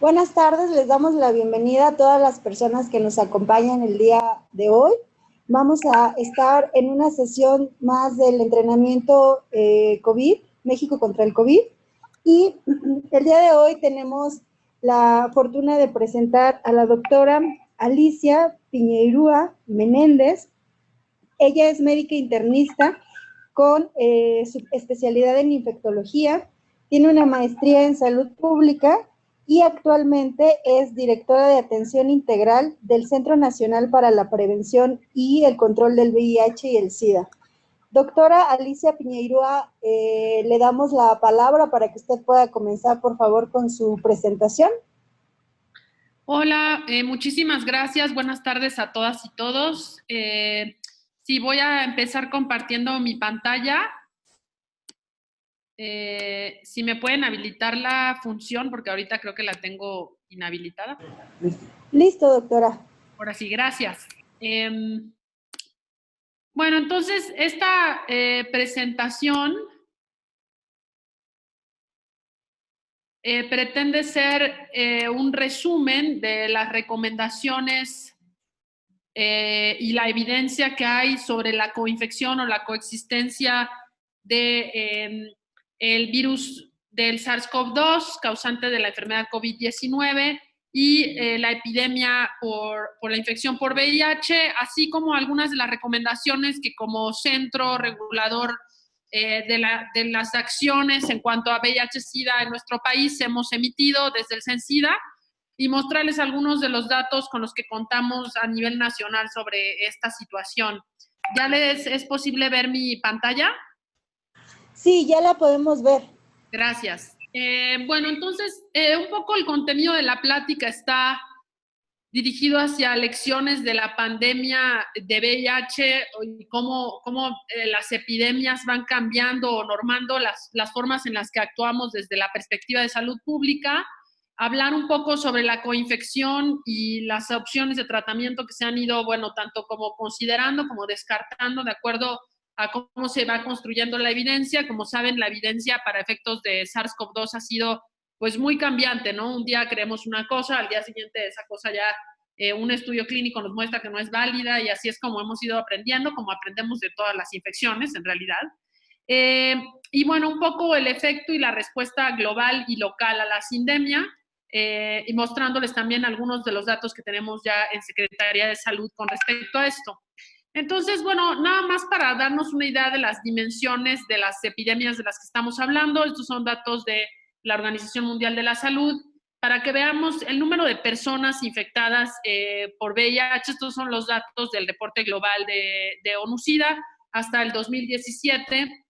Buenas tardes, les damos la bienvenida a todas las personas que nos acompañan el día de hoy. Vamos a estar en una sesión más del entrenamiento COVID, México contra el COVID. Y el día de hoy tenemos la fortuna de presentar a la doctora Alicia Piñeirúa Menéndez. Ella es médica internista con su especialidad en infectología, tiene una maestría en salud pública y actualmente es directora de atención integral del Centro Nacional para la Prevención y el Control del VIH y el SIDA. Doctora Alicia Piñeirúa, le damos la palabra para que usted pueda comenzar, por favor, con su presentación. Hola, muchísimas gracias. Buenas tardes a todas y todos. Sí, voy a empezar compartiendo mi pantalla. Si me pueden habilitar la función, porque ahorita creo que la tengo inhabilitada. Listo, doctora. Ahora sí, gracias. Bueno, entonces esta presentación pretende ser un resumen de las recomendaciones y la evidencia que hay sobre la coinfección o la coexistencia de el virus del SARS-CoV-2 causante de la enfermedad COVID-19 y la epidemia por la infección por VIH, así como algunas de las recomendaciones que como centro regulador de las acciones en cuanto a VIH-Sida en nuestro país hemos emitido desde el CENSIDA, y mostrarles algunos de los datos con los que contamos a nivel nacional sobre esta situación. ¿Ya les es posible ver mi pantalla? Sí, ya la podemos ver. Gracias. Bueno, entonces, un poco el contenido de la plática está dirigido hacia lecciones de la pandemia de VIH y cómo las epidemias van cambiando o normando las formas en las que actuamos desde la perspectiva de salud pública, hablar un poco sobre la coinfección y las opciones de tratamiento que se han ido, bueno, tanto como considerando como descartando de acuerdo a cómo se va construyendo la evidencia. Como saben, la evidencia para efectos de SARS-CoV-2 ha sido pues muy cambiante, ¿no? Un día creemos una cosa, al día siguiente esa cosa ya un estudio clínico nos muestra que no es válida, y así es como hemos ido aprendiendo, como aprendemos de todas las infecciones en realidad. Y bueno, un poco el efecto y la respuesta global y local a la sindemia, y mostrándoles también algunos de los datos que tenemos ya en Secretaría de Salud con respecto a esto. Entonces, bueno, nada más para darnos una idea de las dimensiones de las epidemias de las que estamos hablando. Estos son datos de la Organización Mundial de la Salud, para que veamos el número de personas infectadas por VIH. Estos son los datos del reporte global de ONU-SIDA hasta el 2017.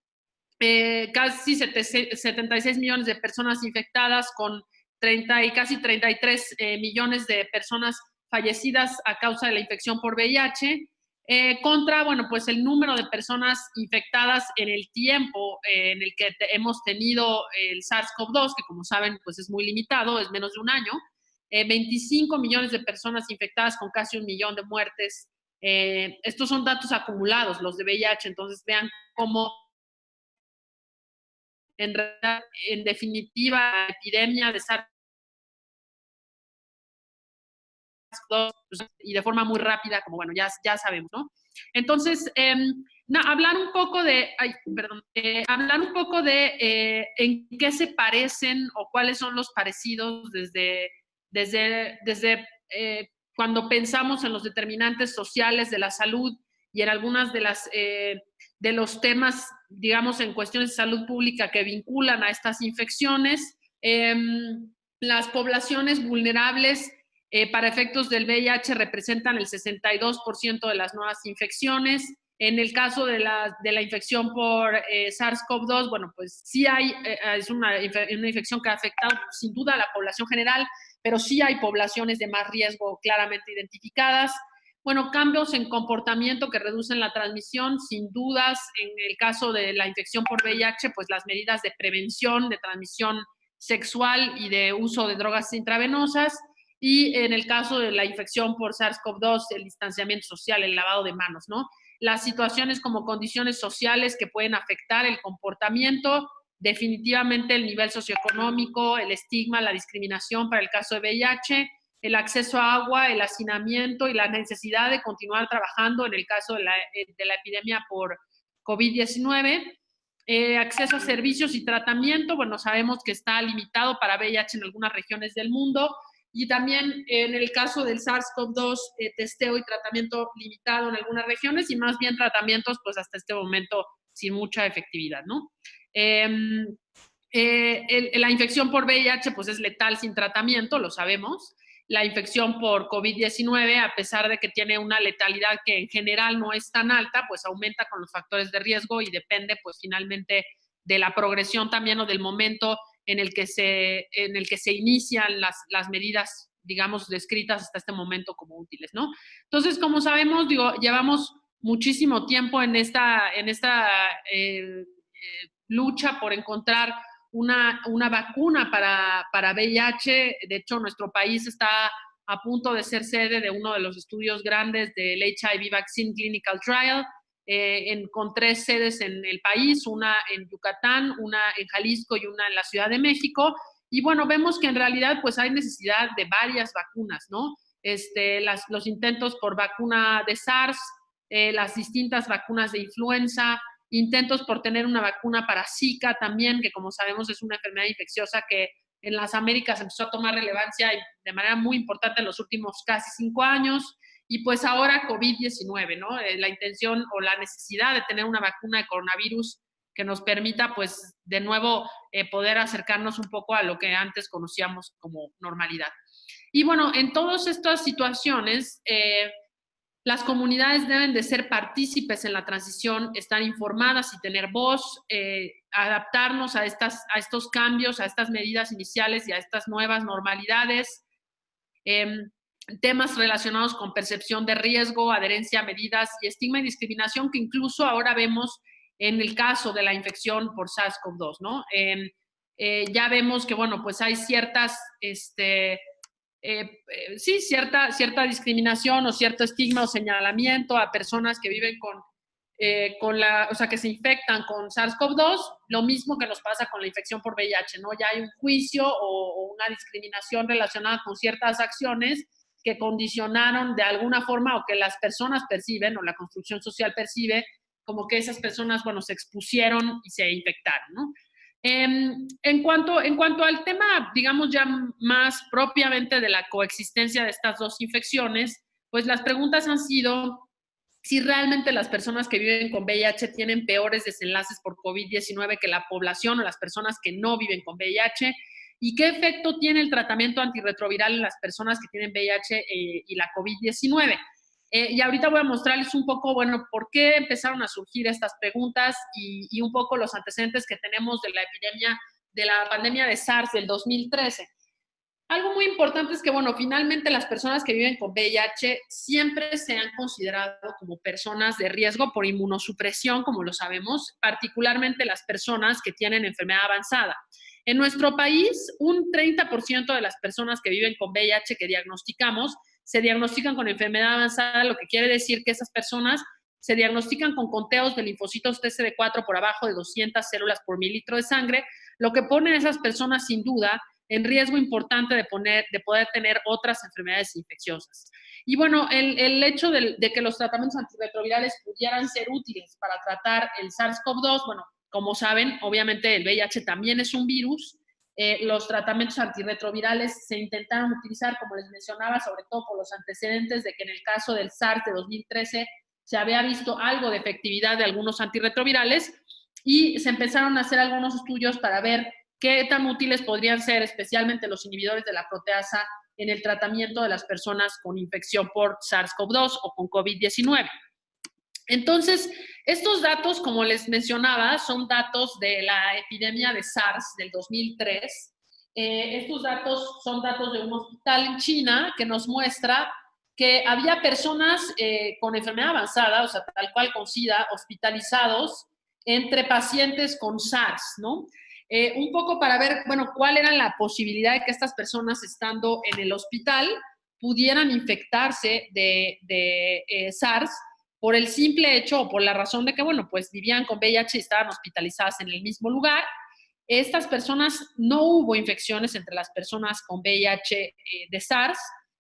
Casi 76 millones de personas infectadas, con 30 y casi 33 millones de personas fallecidas a causa de la infección por VIH, contra, bueno, pues el número de personas infectadas en el tiempo en el que hemos tenido el SARS-CoV-2, que como saben, pues es muy limitado, es menos de un año. 25 millones de personas infectadas con casi 1 millón de muertes. Estos son datos acumulados, los de VIH, entonces vean cómo en definitiva, la epidemia de SARS-CoV-2, y de forma muy rápida, como bueno, ya sabemos, ¿no? Entonces, hablar un poco de, en qué se parecen o cuáles son los parecidos desde cuando pensamos en los determinantes sociales de la salud y en algunas de los temas, digamos, en cuestiones de salud pública que vinculan a estas infecciones. Las poblaciones vulnerables para efectos del VIH representan el 62% de las nuevas infecciones. En el caso de la infección por SARS-CoV-2, bueno, pues sí es una infección que ha afectado sin duda a la población general, pero sí hay poblaciones de más riesgo claramente identificadas. Bueno, cambios en comportamiento que reducen la transmisión, sin dudas. En el caso de la infección por VIH, pues las medidas de prevención de transmisión sexual y de uso de drogas intravenosas. Y en el caso de la infección por SARS-CoV-2, el distanciamiento social, el lavado de manos, ¿no? Las situaciones como condiciones sociales que pueden afectar el comportamiento definitivamente el nivel socioeconómico, el estigma, la discriminación para el caso de VIH, el acceso a agua, el hacinamiento y la necesidad de continuar trabajando en el caso de la epidemia por COVID-19. Acceso a servicios y tratamiento, bueno, sabemos que está limitado para VIH en algunas regiones del mundo, y también en el caso del SARS-CoV-2, testeo y tratamiento limitado en algunas regiones, y más bien tratamientos, pues hasta este momento, sin mucha efectividad, ¿no? La infección por VIH, pues es letal sin tratamiento, lo sabemos. La infección por COVID-19, a pesar de que tiene una letalidad que en general no es tan alta, pues aumenta con los factores de riesgo y depende, pues finalmente, de la progresión también o del momento en el que se inician las medidas, digamos, descritas hasta este momento como útiles, ¿no? Entonces, como sabemos, digo, llevamos muchísimo tiempo en esta lucha por encontrar una vacuna para VIH. De hecho, nuestro país está a punto de ser sede de uno de los estudios grandes del HIV Vaccine Clinical Trial, con 3 sedes en el país, una en Yucatán, una en Jalisco y una en la Ciudad de México. Y bueno, vemos que en realidad pues hay necesidad de varias vacunas, ¿no? Los intentos por vacuna de SARS, las distintas vacunas de influenza, intentos por tener una vacuna para Zika también, que como sabemos es una enfermedad infecciosa que en las Américas empezó a tomar relevancia de manera muy importante en los últimos casi 5 años, y pues ahora COVID-19, ¿no? La intención o la necesidad de tener una vacuna de coronavirus que nos permita, pues, de nuevo poder acercarnos un poco a lo que antes conocíamos como normalidad. Y bueno, en todas estas situaciones, las comunidades deben de ser partícipes en la transición, estar informadas y tener voz, adaptarnos a estos cambios, a estas medidas iniciales y a estas nuevas normalidades. Temas relacionados con percepción de riesgo, adherencia a medidas y estigma y discriminación que incluso ahora vemos en el caso de la infección por SARS-CoV-2, ¿no? Ya vemos que, bueno, pues hay ciertas cierta discriminación o cierto estigma o señalamiento a personas que viven o sea, que se infectan con SARS-CoV-2, lo mismo que nos pasa con la infección por VIH, ¿no? Ya hay un juicio o una discriminación relacionada con ciertas acciones que condicionaron de alguna forma o que las personas perciben o la construcción social percibe como que esas personas, bueno, se expusieron y se infectaron, ¿no? En cuanto al tema, digamos, ya más propiamente de la coexistencia de estas dos infecciones, pues las preguntas han sido si realmente las personas que viven con VIH tienen peores desenlaces por COVID-19 que la población o las personas que no viven con VIH, y qué efecto tiene el tratamiento antirretroviral en las personas que tienen VIH y la COVID-19. Y ahorita voy a mostrarles un poco, bueno, por qué empezaron a surgir estas preguntas y un poco los antecedentes que tenemos de la pandemia de SARS del 2013. Algo muy importante es que, bueno, finalmente las personas que viven con VIH siempre se han considerado como personas de riesgo por inmunosupresión, como lo sabemos, particularmente las personas que tienen enfermedad avanzada. En nuestro país, un 30% de las personas que viven con VIH que diagnosticamos se diagnostican con enfermedad avanzada, lo que quiere decir que esas personas se diagnostican con conteos de linfocitos TCD4 por abajo de 200 células por mililitro de sangre, lo que pone a esas personas sin duda en riesgo importante de poder tener otras enfermedades infecciosas. Y bueno, el hecho de que los tratamientos antirretrovirales pudieran ser útiles para tratar el SARS-CoV-2, bueno, como saben, obviamente el VIH también es un virus. Los tratamientos antirretrovirales se intentaron utilizar, como les mencionaba, sobre todo por los antecedentes de que en el caso del SARS de 2013 se había visto algo de efectividad de algunos antirretrovirales, y se empezaron a hacer algunos estudios para ver qué tan útiles podrían ser, especialmente los inhibidores de la proteasa, en el tratamiento de las personas con infección por SARS-CoV-2 o con COVID-19. Entonces, estos datos, como les mencionaba, son datos de la epidemia de SARS del 2003. Estos datos son datos de un hospital en China que nos muestra que había personas con enfermedad avanzada, o sea, tal cual con SIDA, hospitalizados entre pacientes con SARS, ¿no? Un poco para ver, bueno, cuál era la posibilidad de que estas personas, estando en el hospital, pudieran infectarse de SARS por el simple hecho o por la razón de que, bueno, pues vivían con VIH y estaban hospitalizadas en el mismo lugar. estas personas no hubo infecciones entre las personas con VIH de SARS,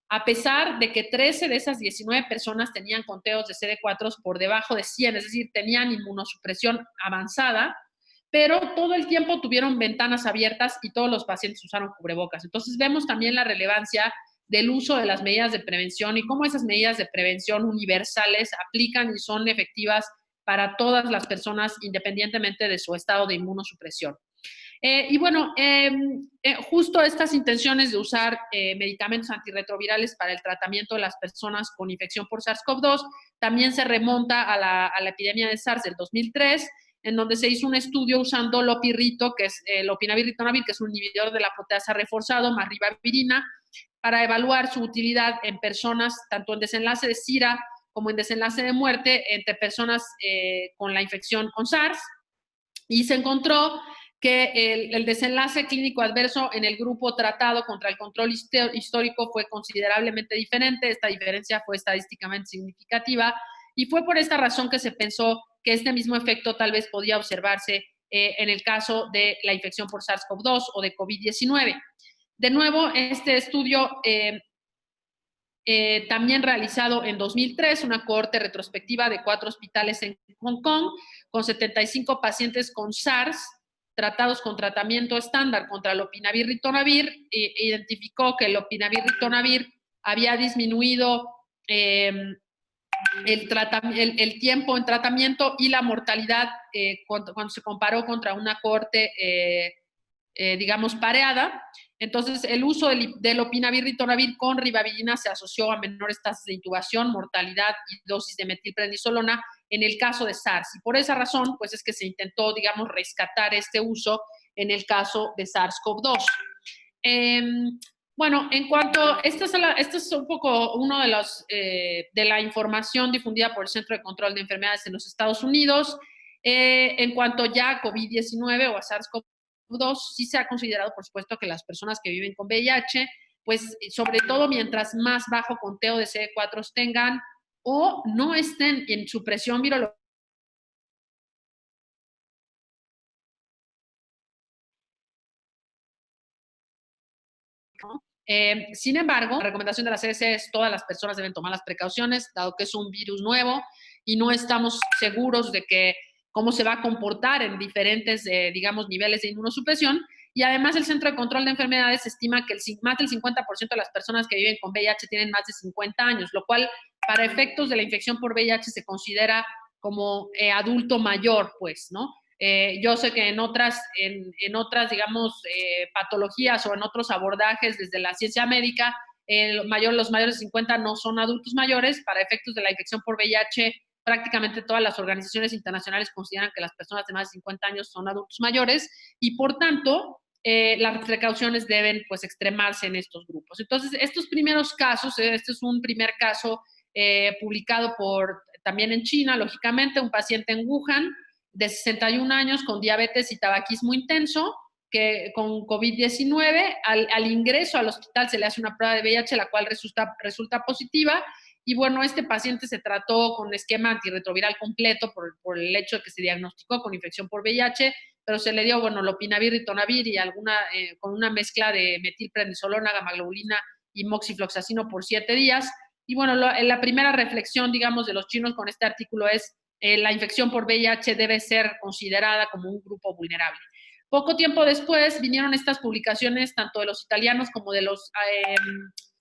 a pesar de que 13 de esas 19 personas tenían conteos de CD4 por debajo de 100, es decir, tenían inmunosupresión avanzada, pero todo el tiempo tuvieron ventanas abiertas y todos los pacientes usaron cubrebocas. Entonces vemos también la relevancia del uso de las medidas de prevención y cómo esas medidas de prevención universales aplican y son efectivas para todas las personas independientemente de su estado de inmunosupresión. Y bueno, justo estas intenciones de usar medicamentos antirretrovirales para el tratamiento de las personas con infección por SARS-CoV-2 también se remonta a la epidemia de SARS del 2003, en donde se hizo un estudio usando lopirrito, que es lopinavir-ritonavir, que es un inhibidor de la proteasa reforzado, más ribavirina, para evaluar su utilidad en personas tanto en desenlace de SIRA como en desenlace de muerte entre personas con la infección con SARS, y se encontró que el desenlace clínico adverso en el grupo tratado contra el control histórico fue considerablemente diferente. Esta diferencia fue estadísticamente significativa y fue por esta razón que se pensó que este mismo efecto tal vez podía observarse en el caso de la infección por SARS-CoV-2 o de COVID-19. De nuevo, este estudio también realizado en 2003, una cohorte retrospectiva de 4 hospitales en Hong Kong, con 75 pacientes con SARS, tratados con tratamiento estándar contra lopinavir-ritonavir, identificó que el lopinavir-ritonavir había disminuido el tiempo en tratamiento y la mortalidad cuando se comparó contra una cohorte, digamos, pareada. Entonces, el uso del lopinavir-ritonavir con ribavirina se asoció a menores tasas de intubación, mortalidad y dosis de metilprednisolona en el caso de SARS. Y por esa razón, pues es que se intentó, digamos, rescatar este uso en el caso de SARS-CoV-2. Bueno, en cuanto, esto es un poco uno de los, de la información difundida por el Centro de Control de Enfermedades en los Estados Unidos. En cuanto ya a COVID-19 o a SARS-CoV-2, sí se ha considerado, por supuesto, que las personas que viven con VIH, pues sobre todo mientras más bajo conteo de CD4 tengan o no estén en su presión virológica, ¿no? Sin embargo, la recomendación de la CDC es todas las personas deben tomar las precauciones, dado que es un virus nuevo y no estamos seguros de que cómo se va a comportar en diferentes, digamos, niveles de inmunosupresión. Y además el Centro de Control de Enfermedades estima que más del 50% de las personas que viven con VIH tienen más de 50 años, lo cual para efectos de la infección por VIH se considera como adulto mayor, pues, ¿no? Yo sé que en otras digamos, patologías o en otros abordajes desde la ciencia médica, los mayores de 50 no son adultos mayores. Para efectos de la infección por VIH, prácticamente todas las organizaciones internacionales consideran que las personas de más de 50 años son adultos mayores y, por tanto, las precauciones deben, pues, extremarse en estos grupos. Entonces, estos primeros casos, este es un primer caso publicado también en China, lógicamente, un paciente en Wuhan, de 61 años con diabetes y tabaquismo intenso, que con COVID-19, al ingreso al hospital se le hace una prueba de VIH, la cual resulta positiva. Y bueno, este paciente se trató con esquema antirretroviral completo por el hecho de que se diagnosticó con infección por VIH, pero se le dio, bueno, lopinavir, ritonavir y con una mezcla de metilprednisolona, gamaglobulina y moxifloxacino por 7 días. Y bueno, la primera reflexión, digamos, de los chinos con este artículo es la infección por VIH debe ser considerada como un grupo vulnerable. Poco tiempo después vinieron estas publicaciones tanto de los italianos como de los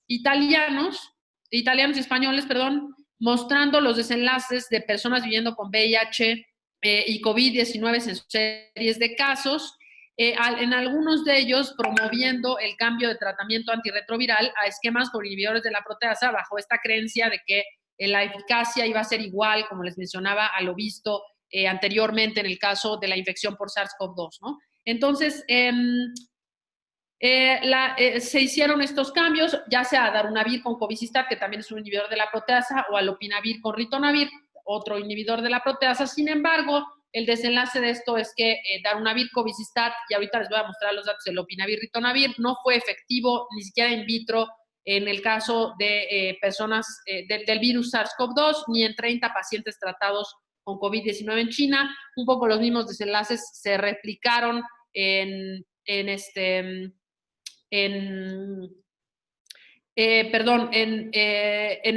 italianos y españoles, perdón, mostrando los desenlaces de personas viviendo con VIH y COVID-19 en sus series de casos, en algunos de ellos promoviendo el cambio de tratamiento antirretroviral a esquemas con inhibidores de la proteasa bajo esta creencia de que la eficacia iba a ser igual, como les mencionaba, a lo visto anteriormente en el caso de la infección por SARS-CoV-2, ¿no? Entonces, se hicieron estos cambios, ya sea a darunavir con cobicistat, que también es un inhibidor de la proteasa, o a lopinavir con ritonavir, otro inhibidor de la proteasa. Sin embargo, el desenlace de esto es que darunavir, cobicistat, y ahorita les voy a mostrar los datos de lopinavir, ritonavir, no fue efectivo ni siquiera in vitro en el caso de personas del virus SARS-CoV-2, ni en 30 pacientes tratados con COVID-19 en China. Un poco los mismos desenlaces se replicaron en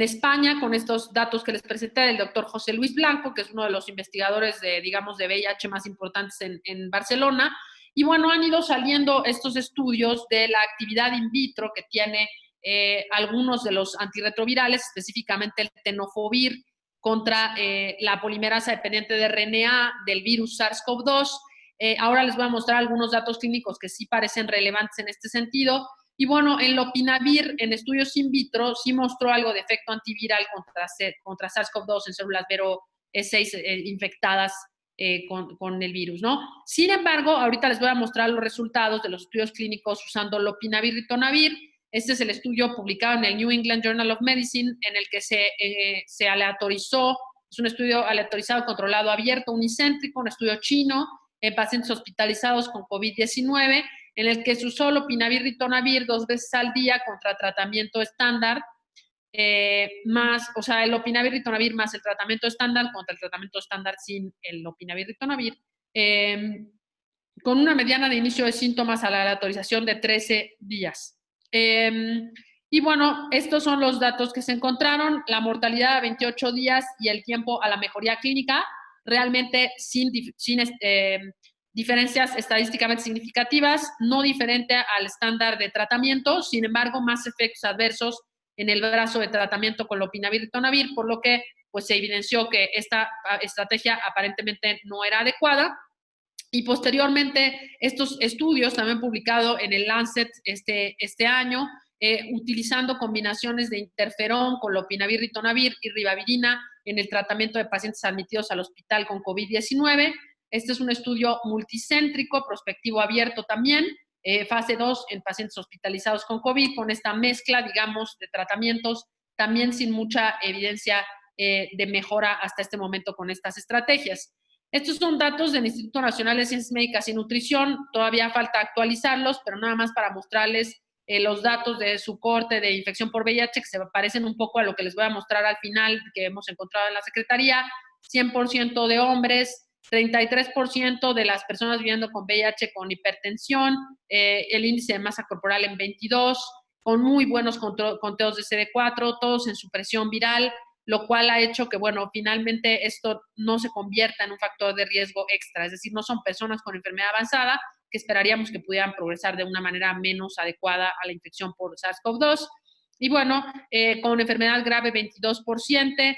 España, con estos datos que les presenté del doctor José Luis Blanco, que es uno de los investigadores de VIH más importantes en Barcelona. Y bueno, han ido saliendo estos estudios de la actividad in vitro que tiene algunos de los antirretrovirales, específicamente el tenofovir contra la polimerasa dependiente de RNA del virus SARS-CoV-2. Ahora les voy a mostrar algunos datos clínicos que sí parecen relevantes en este sentido. Y bueno, el lopinavir en estudios in vitro sí mostró algo de efecto antiviral contra SARS-CoV-2 en células Vero E6 infectadas con el virus, ¿no? Sin embargo, ahorita les voy a mostrar los resultados de los estudios clínicos usando lopinavir y ritonavir. Este es el estudio publicado en el New England Journal of Medicine, en el que se aleatorizó, es un estudio aleatorizado, controlado, abierto, unicéntrico, un estudio chino, en pacientes hospitalizados con COVID-19, en el que se usó lopinavir y ritonavir 2 veces al día contra tratamiento estándar, el lopinavir y ritonavir más el tratamiento estándar contra el tratamiento estándar sin el lopinavir y ritonavir, con una mediana de inicio de síntomas a la aleatorización de 13 días. Y bueno, estos son los datos que se encontraron, la mortalidad a 28 días y el tiempo a la mejoría clínica, realmente sin diferencias estadísticamente significativas, no diferente al estándar de tratamiento, sin embargo, más efectos adversos en el brazo de tratamiento con lopinavir y ritonavir, por lo que pues, se evidenció que esta estrategia aparentemente no era adecuada. Y posteriormente, estos estudios también publicados en el Lancet este año, utilizando combinaciones de interferón con lopinavir, ritonavir y ribavirina en el tratamiento de pacientes admitidos al hospital con COVID-19. Este es un estudio multicéntrico, prospectivo abierto también, fase 2 en pacientes hospitalizados con COVID, con esta mezcla, digamos, de tratamientos, también sin mucha evidencia de mejora hasta este momento con estas estrategias. Estos son datos del Instituto Nacional de Ciencias Médicas y Nutrición, todavía falta actualizarlos, pero nada más para mostrarles los datos de su corte de infección por VIH, que se parecen un poco a lo que les voy a mostrar al final, que hemos encontrado en la Secretaría. 100% de hombres, 33% de las personas viviendo con VIH con hipertensión, el índice de masa corporal en 22, con muy buenos conteos de CD4, todos en supresión viral, lo cual ha hecho que, bueno, finalmente esto no se convierta en un factor de riesgo extra, es decir, no son personas con enfermedad avanzada que esperaríamos que pudieran progresar de una manera menos adecuada a la infección por SARS-CoV-2. Y bueno, con enfermedad grave 22%,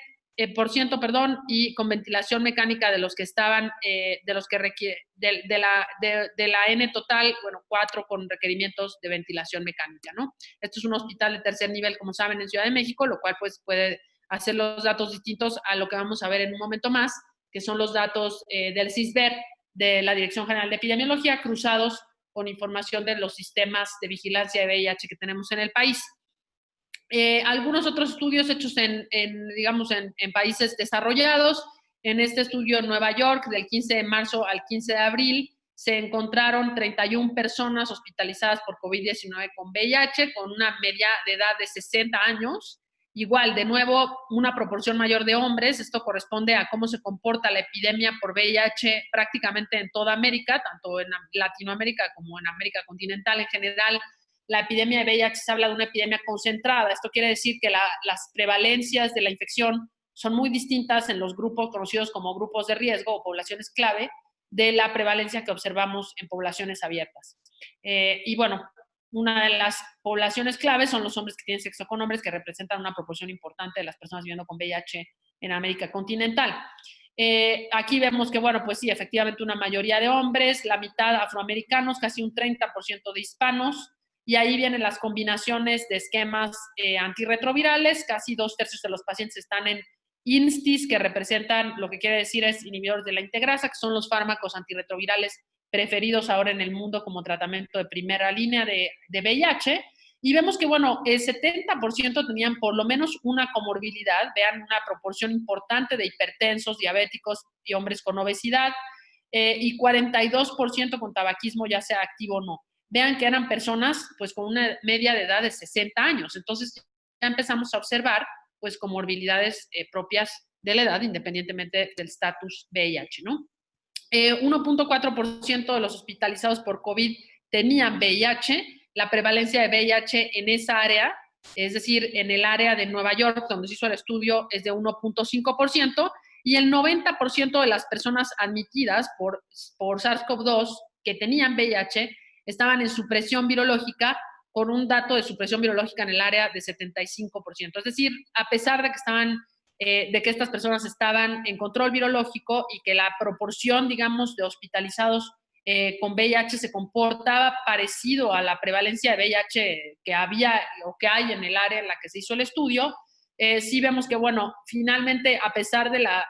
y con ventilación mecánica de los que estaban, de la N total, bueno, 4 con requerimientos de ventilación mecánica, ¿no? Esto es un hospital de tercer nivel, como saben, en Ciudad de México, lo cual pues puede hacer los datos distintos a lo que vamos a ver en un momento más, que son los datos del CISBER, de la Dirección General de Epidemiología, cruzados con información de los sistemas de vigilancia de VIH que tenemos en el país. Algunos otros estudios hechos en países desarrollados. En este estudio en Nueva York, del 15 de marzo al 15 de abril, se encontraron 31 personas hospitalizadas por COVID-19 con VIH, con una media de edad de 60 años. Igual, de nuevo, una proporción mayor de hombres. Esto corresponde a cómo se comporta la epidemia por VIH prácticamente en toda América, tanto en Latinoamérica como en América continental en general. La epidemia de VIH se habla de una epidemia concentrada. Esto quiere decir que las prevalencias de la infección son muy distintas en los grupos conocidos como grupos de riesgo o poblaciones clave de la prevalencia que observamos en poblaciones abiertas. Y bueno, una de las poblaciones claves son los hombres que tienen sexo con hombres, que representan una proporción importante de las personas viviendo con VIH en América continental. Aquí vemos que, bueno, pues sí, efectivamente una mayoría de hombres, la mitad afroamericanos, casi un 30% de hispanos, y ahí vienen las combinaciones de esquemas antirretrovirales. Casi 2/3 de los pacientes están en INSTIs, que representan, lo que quiere decir es inhibidores de la integrasa, que son los fármacos antirretrovirales preferidos ahora en el mundo como tratamiento de primera línea de VIH. Y vemos que, bueno, el 70% tenían por lo menos una comorbilidad, vean, una proporción importante de hipertensos, diabéticos y hombres con obesidad, y 42% con tabaquismo, ya sea activo o no. Vean que eran personas pues con una media de edad de 60 años. Entonces ya empezamos a observar pues comorbilidades propias de la edad, independientemente del estatus VIH, ¿no? 1.4% de los hospitalizados por COVID tenían VIH. La prevalencia de VIH en esa área, es decir, en el área de Nueva York, donde se hizo el estudio, es de 1.5%, y el 90% de las personas admitidas por SARS-CoV-2 que tenían VIH estaban en supresión virológica, con un dato de supresión virológica en el área de 75%. Es decir, a pesar de que de que estas personas estaban en control virológico y que la proporción, digamos, de hospitalizados con VIH se comportaba parecido a la prevalencia de VIH que había o que hay en el área en la que se hizo el estudio, sí vemos que, bueno, finalmente, a pesar de la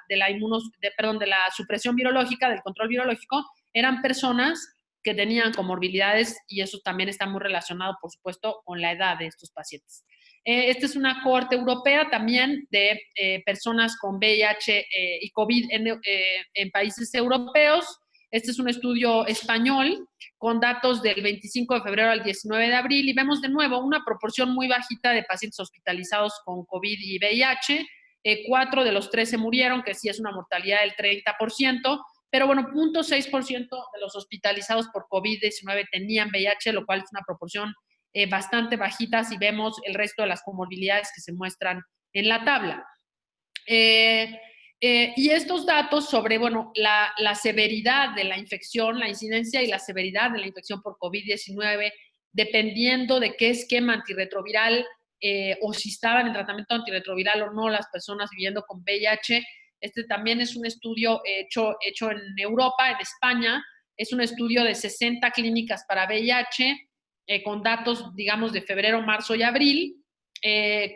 supresión virológica, del control virológico, eran personas que tenían comorbilidades, y eso también está muy relacionado, por supuesto, con la edad de estos pacientes. Esta es una cohorte europea también de personas con VIH y COVID en países europeos. Este es un estudio español con datos del 25 de febrero al 19 de abril, y vemos de nuevo una proporción muy bajita de pacientes hospitalizados con COVID y VIH. 4 de los 13 murieron, que sí es una mortalidad del 30%, pero bueno, 0.6% de los hospitalizados por COVID-19 tenían VIH, lo cual es una proporción bastante bajita si vemos el resto de las comorbilidades que se muestran en la tabla. Y estos datos sobre, bueno, la severidad de la infección, la incidencia y la severidad de la infección por COVID-19, dependiendo de qué esquema antirretroviral o si estaban en tratamiento antirretroviral o no las personas viviendo con VIH. Este también es un estudio hecho en Europa, en España. Es un estudio de 60 clínicas para VIH, con datos, digamos, de febrero, marzo y abril,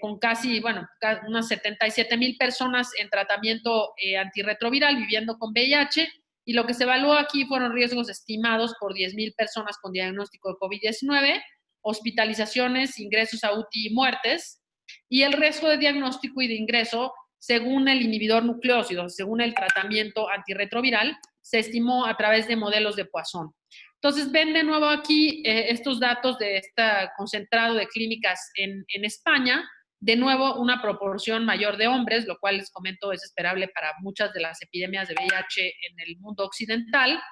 con casi, bueno, unas 77,000 personas en tratamiento antirretroviral viviendo con VIH, y lo que se evaluó aquí fueron riesgos estimados por 10,000 personas con diagnóstico de COVID-19, hospitalizaciones, ingresos a UTI y muertes, y el riesgo de diagnóstico y de ingreso según el inhibidor nucleósido, según el tratamiento antirretroviral, se estimó a través de modelos de Poisson. Entonces, ven de nuevo aquí estos datos de este concentrado de clínicas en España. De nuevo, una proporción mayor de hombres, lo cual les comento es esperable para muchas de las epidemias de VIH en el mundo occidental.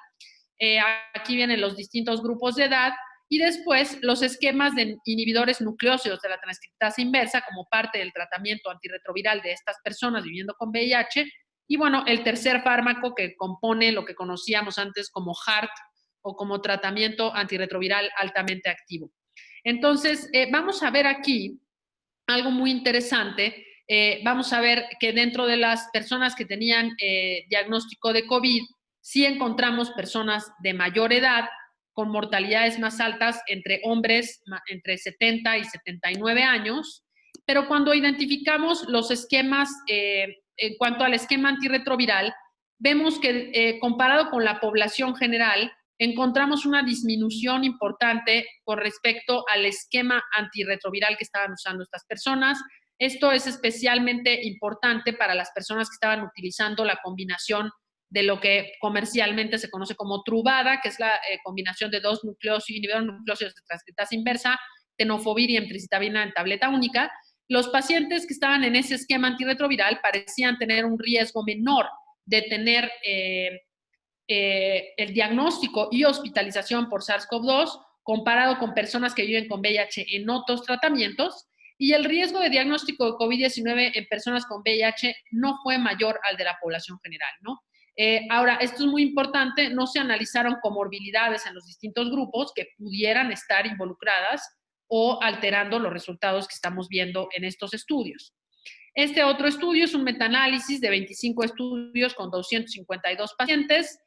Aquí vienen los distintos grupos de edad, y después los esquemas de inhibidores nucleósidos de la transcriptasa inversa como parte del tratamiento antirretroviral de estas personas viviendo con VIH. Y bueno, el tercer fármaco que compone lo que conocíamos antes como HAART, o como tratamiento antirretroviral altamente activo. Entonces, vamos a ver aquí algo muy interesante. Vamos a ver que dentro de las personas que tenían diagnóstico de COVID, sí encontramos personas de mayor edad con mortalidades más altas entre hombres entre 70 y 79 años, pero cuando identificamos los esquemas, en cuanto al esquema antirretroviral, vemos que comparado con la población general, encontramos una disminución importante con respecto al esquema antirretroviral que estaban usando estas personas. Esto es especialmente importante para las personas que estaban utilizando la combinación de lo que comercialmente se conoce como Truvada, que es la combinación de dos inhibidores nucleósidos de transcriptasa inversa, tenofovir y emtricitabina en tableta única. Los pacientes que estaban en ese esquema antirretroviral parecían tener un riesgo menor de tener el diagnóstico y hospitalización por SARS-CoV-2 comparado con personas que viven con VIH en otros tratamientos, y el riesgo de diagnóstico de COVID-19 en personas con VIH no fue mayor al de la población general, ¿no? Ahora, esto es muy importante, no se analizaron comorbilidades en los distintos grupos que pudieran estar involucradas o alterando los resultados que estamos viendo en estos estudios. Este otro estudio es un metaanálisis de 25 estudios con 252 pacientes.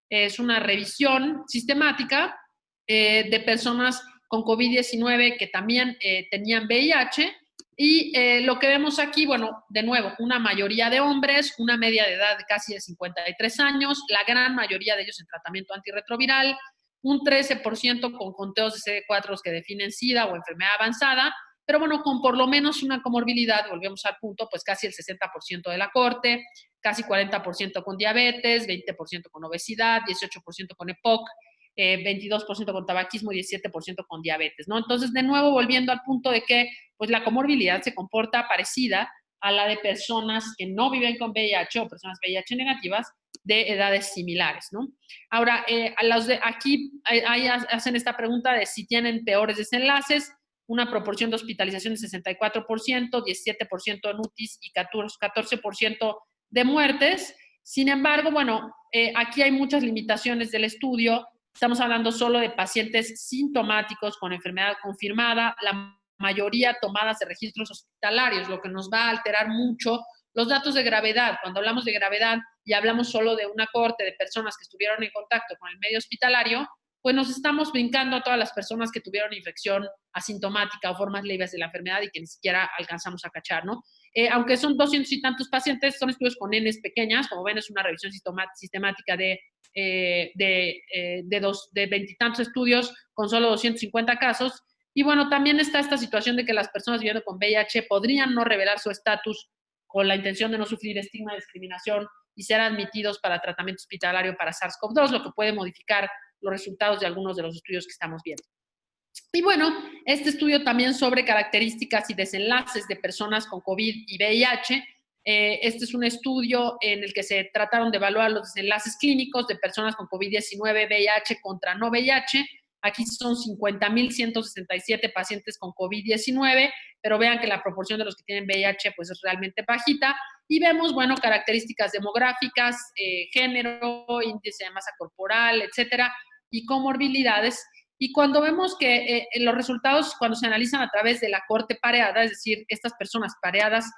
Es una revisión sistemática de personas con COVID-19 que también tenían VIH. Y lo que vemos aquí, bueno, de nuevo, una mayoría de hombres, una media de edad de casi de 53 años, la gran mayoría de ellos en tratamiento antirretroviral, un 13% con conteos de CD4 que definen SIDA o enfermedad avanzada, pero bueno, con por lo menos una comorbilidad, volvemos al punto, pues casi el 60% de la cohorte, casi 40% con diabetes, 20% con obesidad, 18% con EPOC, 22% con tabaquismo y 17% con diabetes, ¿no? Entonces, de nuevo, volviendo al punto de que pues la comorbilidad se comporta parecida a la de personas que no viven con VIH o personas VIH negativas de edades similares, ¿no? Ahora, aquí hacen esta pregunta de si tienen peores desenlaces, una proporción de hospitalización de 64%, 17% en UTIs y 14% de muertes. Sin embargo, bueno, aquí hay muchas limitaciones del estudio. Estamos hablando solo de pacientes sintomáticos con enfermedad confirmada, la mayoría tomadas de registros hospitalarios, lo que nos va a alterar mucho los datos de gravedad. Cuando hablamos de gravedad y hablamos solo de una cohorte de personas que estuvieron en contacto con el medio hospitalario, pues nos estamos brincando a todas las personas que tuvieron infección asintomática o formas leves de la enfermedad y que ni siquiera alcanzamos a cachar, ¿no? Aunque son 200 y tantos pacientes, son estudios con Ns pequeñas, como ven es una revisión sistemática de 20 y tantos estudios con solo 250 casos. Y bueno, también está esta situación de que las personas viviendo con VIH podrían no revelar su estatus con la intención de no sufrir estigma, discriminación y ser admitidos para tratamiento hospitalario para SARS-CoV-2, lo que puede modificar los resultados de algunos de los estudios que estamos viendo. Y bueno, este estudio también sobre características y desenlaces de personas con COVID y VIH. Este es un estudio en el que se trataron de evaluar los desenlaces clínicos de personas con COVID-19, VIH contra no VIH. Aquí son 50,167 pacientes con COVID-19, pero vean que la proporción de los que tienen VIH pues es realmente bajita. Y vemos, bueno, características demográficas, género, índice de masa corporal, etcétera, y comorbilidades. Y cuando vemos que los resultados, cuando se analizan a través de la cohorte pareada, es decir, estas personas pareadas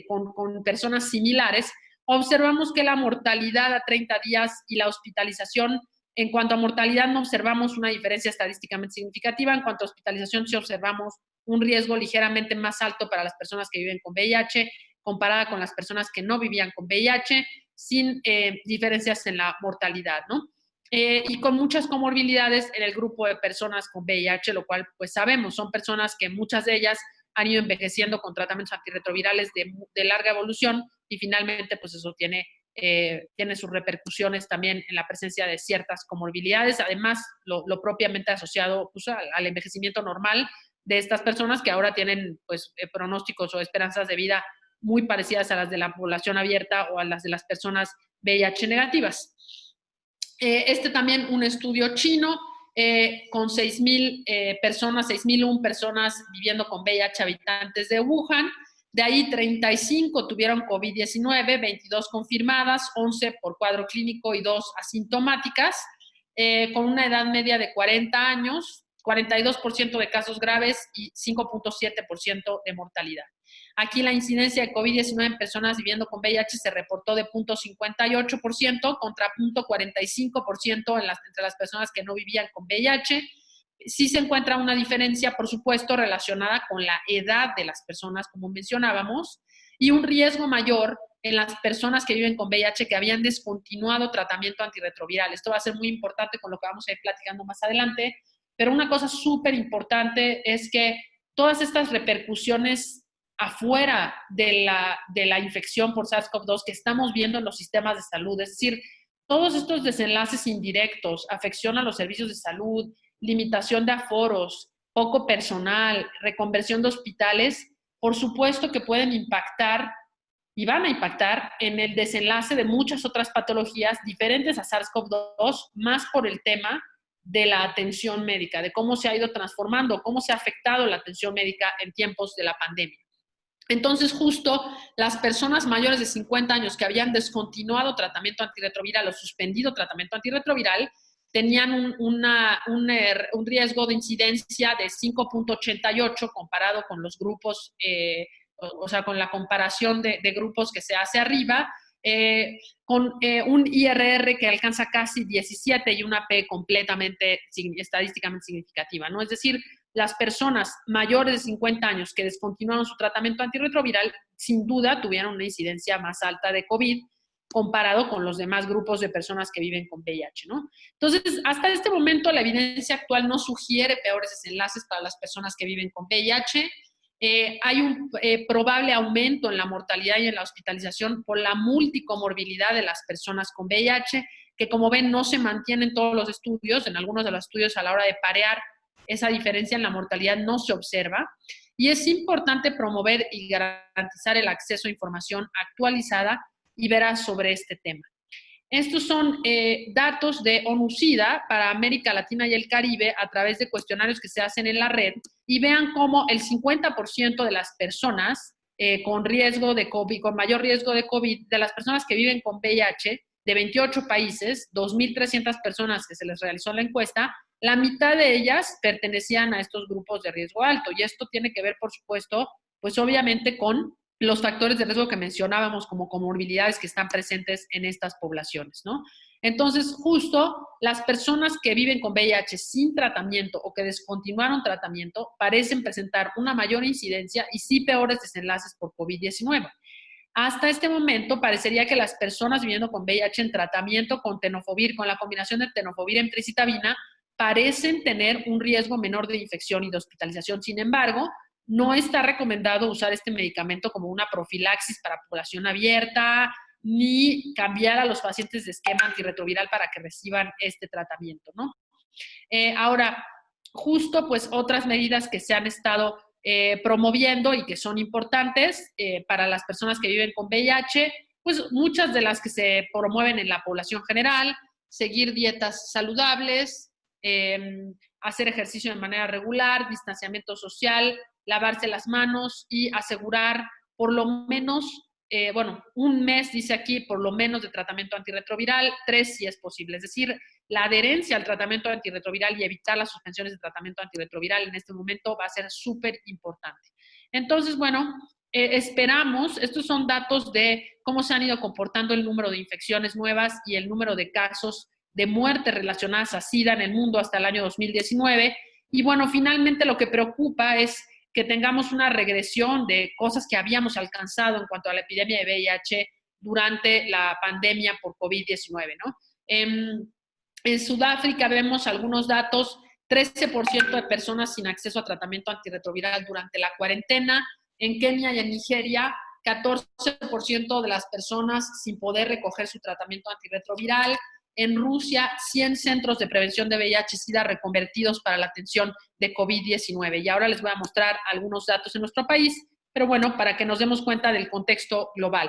con personas similares, observamos que la mortalidad a 30 días y la hospitalización, en cuanto a mortalidad no observamos una diferencia estadísticamente significativa, en cuanto a hospitalización sí observamos un riesgo ligeramente más alto para las personas que viven con VIH, comparada con las personas que no vivían con VIH, sin diferencias en la mortalidad, ¿no? Y con muchas comorbilidades en el grupo de personas con VIH, lo cual pues sabemos, son personas que muchas de ellas han ido envejeciendo con tratamientos antirretrovirales de larga evolución y finalmente pues eso tiene sus repercusiones también en la presencia de ciertas comorbilidades, además lo propiamente asociado pues, al envejecimiento normal de estas personas que ahora tienen pues pronósticos o esperanzas de vida muy parecidas a las de la población abierta o a las de las personas VIH negativas. También un estudio chino con 6,000 personas, 6,001 personas viviendo con VIH habitantes de Wuhan. De ahí 35 tuvieron COVID-19, 22 confirmadas, 11 por cuadro clínico y 2 asintomáticas, con una edad media de 40 años, 42% de casos graves y 5.7% de mortalidad. Aquí la incidencia de COVID-19 en personas viviendo con VIH se reportó de 0.58% contra 0.45% entre las personas que no vivían con VIH. Sí se encuentra una diferencia, por supuesto, relacionada con la edad de las personas, como mencionábamos, y un riesgo mayor en las personas que viven con VIH que habían descontinuado tratamiento antirretroviral. Esto va a ser muy importante con lo que vamos a ir platicando más adelante, pero una cosa súper importante es que todas estas repercusiones afuera de la infección por SARS-CoV-2 que estamos viendo en los sistemas de salud, es decir, todos estos desenlaces indirectos, afección a los servicios de salud, limitación de aforos, poco personal, reconversión de hospitales, por supuesto que pueden impactar y van a impactar en el desenlace de muchas otras patologías diferentes a SARS-CoV-2, más por el tema de la atención médica, de cómo se ha ido transformando, cómo se ha afectado la atención médica en tiempos de la pandemia. Entonces, justo las personas mayores de 50 años que habían descontinuado tratamiento antirretroviral o suspendido tratamiento antirretroviral tenían un riesgo de incidencia de 5.88 comparado con los grupos, o sea, con la comparación de grupos que se hace arriba, con un IRR que alcanza casi 17 y una P completamente estadísticamente significativa, ¿no? Es decir, las personas mayores de 50 años que descontinuaron su tratamiento antirretroviral, sin duda tuvieron una incidencia más alta de COVID comparado con los demás grupos de personas que viven con VIH, ¿no? Entonces, hasta este momento, la evidencia actual no sugiere peores desenlaces para las personas que viven con VIH. Hay un probable aumento en la mortalidad y en la hospitalización por la multicomorbilidad de las personas con VIH, que como ven no se mantiene en todos los estudios, en algunos de los estudios a la hora de parear esa diferencia en la mortalidad no se observa. Y es importante promover y garantizar el acceso a información actualizada y veraz sobre este tema. Estos son datos de ONU-SIDA para América Latina y el Caribe a través de cuestionarios que se hacen en la red, y vean cómo el 50% de las personas con riesgo de COVID, con mayor riesgo de COVID, de las personas que viven con VIH, de 28 países, 2.300 personas que se les realizó la encuesta, la mitad de ellas pertenecían a estos grupos de riesgo alto. Y esto tiene que ver, por supuesto, pues obviamente con los factores de riesgo que mencionábamos como comorbilidades que están presentes en estas poblaciones, ¿no? Entonces, justo las personas que viven con VIH sin tratamiento o que descontinuaron tratamiento parecen presentar una mayor incidencia y sí peores desenlaces por COVID-19. Hasta este momento parecería que las personas viviendo con VIH en tratamiento con tenofovir, con la combinación de tenofovir emtricitabina, parecen tener un riesgo menor de infección y de hospitalización. Sin embargo, no está recomendado usar este medicamento como una profilaxis para población abierta, ni cambiar a los pacientes de esquema antirretroviral para que reciban este tratamiento, ¿no? Ahora, justo pues otras medidas que se han estado promoviendo y que son importantes para las personas que viven con VIH, pues muchas de las que se promueven en la población general, seguir dietas saludables, hacer ejercicio de manera regular, distanciamiento social, lavarse las manos y asegurar por lo menos, un mes, dice aquí, por lo menos de tratamiento antirretroviral, 3 si es posible. Es decir, la adherencia al tratamiento antirretroviral y evitar las suspensiones de tratamiento antirretroviral en este momento va a ser súper importante. Entonces, bueno, esperamos, estos son datos de cómo se han ido comportando el número de infecciones nuevas y el número de casos de muerte relacionadas a SIDA en el mundo hasta el año 2019. Y bueno, finalmente lo que preocupa es que tengamos una regresión de cosas que habíamos alcanzado en cuanto a la epidemia de VIH durante la pandemia por COVID-19, ¿no? En Sudáfrica vemos algunos datos, 13% de personas sin acceso a tratamiento antirretroviral durante la cuarentena. En Kenia y en Nigeria, 14% de las personas sin poder recoger su tratamiento antirretroviral. En Rusia, 100 centros de prevención de VIH-Sida reconvertidos para la atención de COVID-19. Y ahora les voy a mostrar algunos datos en nuestro país, pero bueno, para que nos demos cuenta del contexto global.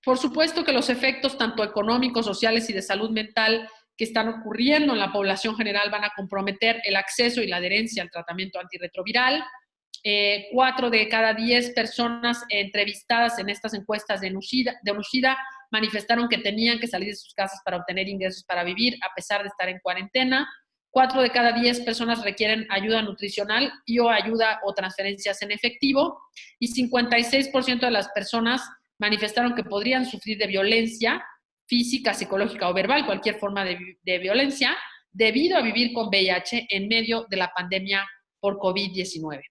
Por supuesto que los efectos tanto económicos, sociales y de salud mental que están ocurriendo en la población general van a comprometer el acceso y la adherencia al tratamiento antirretroviral. 4 de cada 10 personas entrevistadas en estas encuestas de ONU-SIDA manifestaron que tenían que salir de sus casas para obtener ingresos para vivir a pesar de estar en cuarentena. 4 de cada 10 personas requieren ayuda nutricional y o ayuda o transferencias en efectivo, y 56% de las personas manifestaron que podrían sufrir de violencia física, psicológica o verbal, cualquier forma de violencia, debido a vivir con VIH en medio de la pandemia por COVID-19.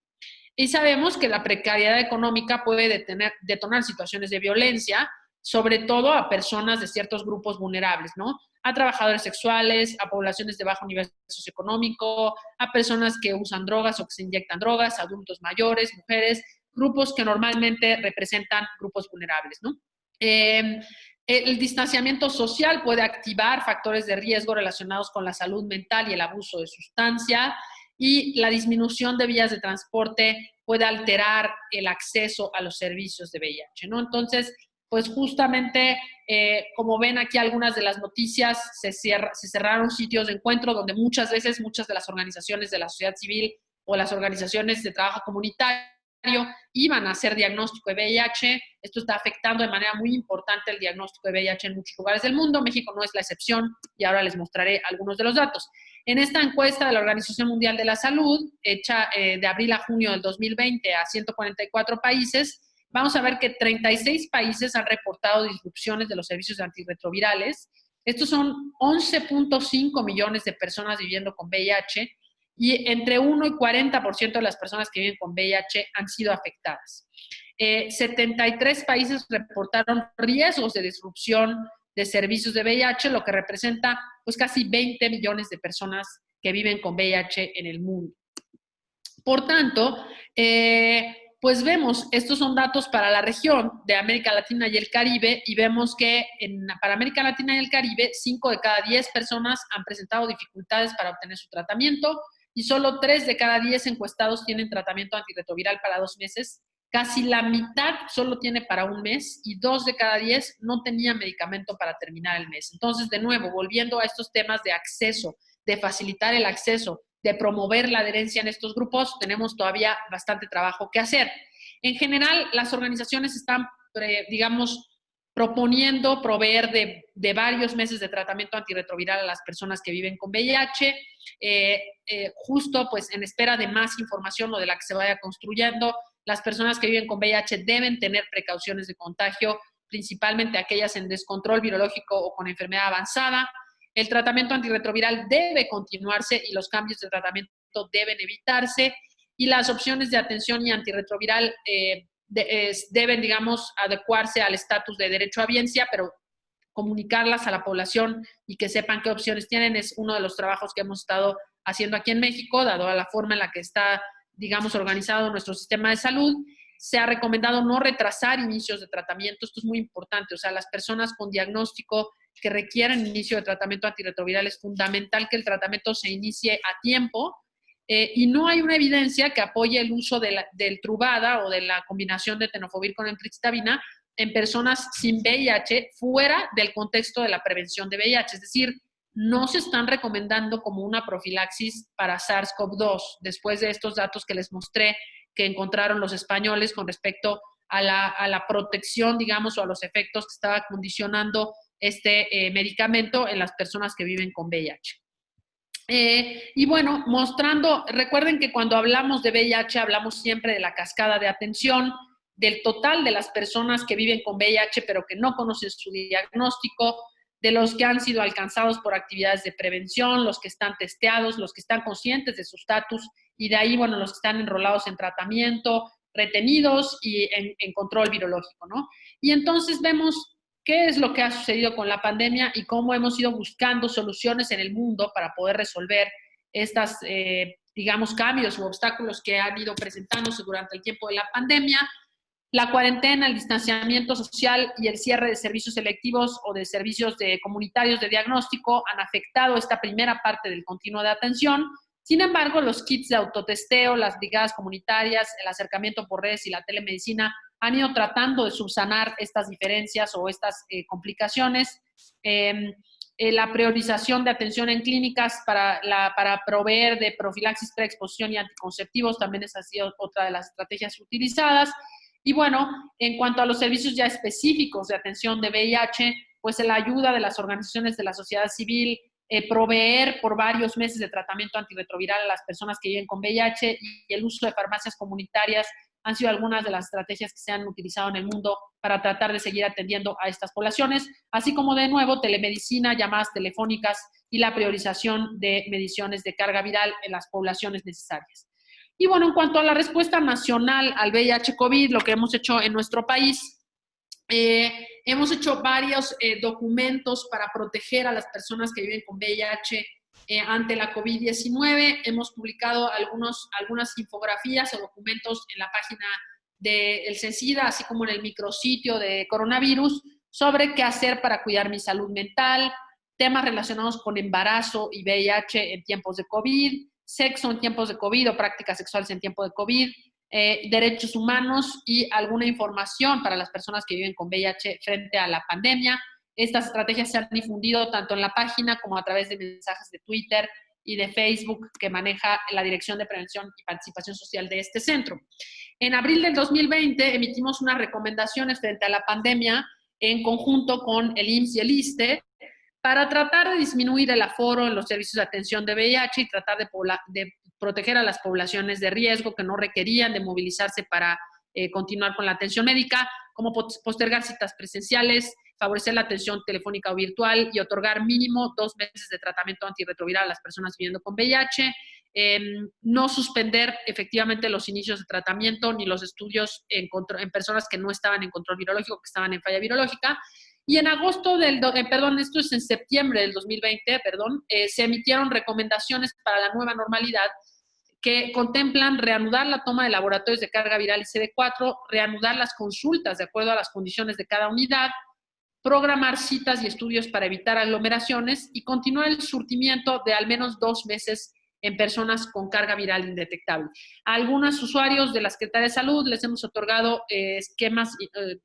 Y sabemos que la precariedad económica puede detonar situaciones de violencia, sobre todo a personas de ciertos grupos vulnerables, ¿no? A trabajadores sexuales, a poblaciones de bajo nivel socioeconómico, a personas que usan drogas o que se inyectan drogas, adultos mayores, mujeres, grupos que normalmente representan grupos vulnerables, ¿no? El distanciamiento social puede activar factores de riesgo relacionados con la salud mental y el abuso de sustancia, y la disminución de vías de transporte puede alterar el acceso a los servicios de VIH, ¿no? Entonces, pues justamente, como ven aquí algunas de las noticias, se cerraron sitios de encuentro donde muchas veces muchas de las organizaciones de la sociedad civil o las organizaciones de trabajo comunitario iban a hacer diagnóstico de VIH. Esto está afectando de manera muy importante el diagnóstico de VIH en muchos lugares del mundo. México no es la excepción y ahora les mostraré algunos de los datos. En esta encuesta de la Organización Mundial de la Salud, hecha de abril a junio del 2020 a 144 países, vamos a ver que 36 países han reportado disrupciones de los servicios antirretrovirales. Estos son 11.5 millones de personas viviendo con VIH, y entre 1 y 40% de las personas que viven con VIH han sido afectadas. 73 países reportaron riesgos de disrupción de servicios de VIH, lo que representa pues casi 20 millones de personas que viven con VIH en el mundo. Por tanto, pues vemos, estos son datos para la región de América Latina y el Caribe, y vemos que para América Latina y el Caribe, 5 de cada 10 personas han presentado dificultades para obtener su tratamiento, y solo 3 de cada 10 encuestados tienen tratamiento antirretroviral para 2 meses casi la mitad solo tiene para un mes y 2 de cada 10 no tenían medicamento para terminar el mes. Entonces, de nuevo, volviendo a estos temas de acceso, de facilitar el acceso, de promover la adherencia en estos grupos, tenemos todavía bastante trabajo que hacer. En general, las organizaciones están, digamos, proponiendo proveer de varios meses de tratamiento antirretroviral a las personas que viven con VIH, justo pues en espera de más información o de la que se vaya construyendo. Las personas que viven con VIH deben tener precauciones de contagio, principalmente aquellas en descontrol virológico o con enfermedad avanzada. El tratamiento antirretroviral debe continuarse y los cambios de tratamiento deben evitarse, y las opciones de atención y antirretroviral deben, digamos, adecuarse al estatus de derecho a biencia, pero comunicarlas a la población y que sepan qué opciones tienen es uno de los trabajos que hemos estado haciendo aquí en México, dado a la forma en la que está, digamos, organizado nuestro sistema de salud. Se ha recomendado no retrasar inicios de tratamiento. Esto es muy importante. O sea, las personas con diagnóstico que requieren inicio de tratamiento antirretroviral es fundamental que el tratamiento se inicie a tiempo. Y no hay una evidencia que apoye el uso del Truvada o de la combinación de tenofovir con emtricitabina en personas sin VIH fuera del contexto de la prevención de VIH. Es decir, no se están recomendando como una profilaxis para SARS-CoV-2, después de estos datos que les mostré que encontraron los españoles con respecto a la protección, digamos, o a los efectos que estaba condicionando este medicamento en las personas que viven con VIH. Y bueno, mostrando, recuerden que cuando hablamos de VIH hablamos siempre de la cascada de atención, del total de las personas que viven con VIH pero que no conocen su diagnóstico, de los que han sido alcanzados por actividades de prevención, los que están testeados, los que están conscientes de su estatus y de ahí, bueno, los que están enrolados en tratamiento, retenidos y en control virológico, ¿no? Y entonces vemos qué es lo que ha sucedido con la pandemia y cómo hemos ido buscando soluciones en el mundo para poder resolver estas, digamos, cambios u obstáculos que han ido presentándose durante el tiempo de la pandemia. La cuarentena, el distanciamiento social y el cierre de servicios selectivos o de servicios comunitarios de diagnóstico han afectado esta primera parte del continuo de atención. Sin embargo, los kits de autotesteo, las brigadas comunitarias, el acercamiento por redes y la telemedicina han ido tratando de subsanar estas diferencias o estas complicaciones. La priorización de atención en clínicas para proveer de profilaxis, preexposición y anticonceptivos también esa ha sido otra de las estrategias utilizadas. Y bueno, en cuanto a los servicios ya específicos de atención de VIH, pues la ayuda de las organizaciones de la sociedad civil, proveer por varios meses de tratamiento antirretroviral a las personas que viven con VIH y el uso de farmacias comunitarias han sido algunas de las estrategias que se han utilizado en el mundo para tratar de seguir atendiendo a estas poblaciones, así como de nuevo telemedicina, llamadas telefónicas y la priorización de mediciones de carga viral en las poblaciones necesarias. Y bueno, en cuanto a la respuesta nacional al VIH-COVID, lo que hemos hecho en nuestro país, hemos hecho varios documentos para proteger a las personas que viven con VIH ante la COVID-19. Hemos publicado algunas infografías o documentos en la página del CENSIDA, así como en el micrositio de coronavirus, sobre qué hacer para cuidar mi salud mental, temas relacionados con embarazo y VIH en tiempos de COVID, sexo en tiempos de COVID o prácticas sexuales en tiempo de COVID, derechos humanos y alguna información para las personas que viven con VIH frente a la pandemia. Estas estrategias se han difundido tanto en la página como a través de mensajes de Twitter y de Facebook que maneja la Dirección de Prevención y Participación Social de este centro. En abril del 2020 emitimos unas recomendaciones frente a la pandemia en conjunto con el IMSS y el ISSSTE para tratar de disminuir el aforo en los servicios de atención de VIH y tratar de proteger a las poblaciones de riesgo que no requerían de movilizarse para continuar con la atención médica, como postergar citas presenciales, favorecer la atención telefónica o virtual y otorgar mínimo 2 meses de tratamiento antirretroviral a las personas viviendo con VIH, no suspender efectivamente los inicios de tratamiento ni los estudios en personas que no estaban en control virológico, que estaban en falla virológica. Y en esto es en septiembre del 2020, se emitieron recomendaciones para la nueva normalidad que contemplan reanudar la toma de laboratorios de carga viral y CD4, reanudar las consultas de acuerdo a las condiciones de cada unidad, programar citas y estudios para evitar aglomeraciones y continuar el surtimiento de al menos 2 meses en personas con carga viral indetectable. A algunos usuarios de la Secretaría de Salud les hemos otorgado esquemas,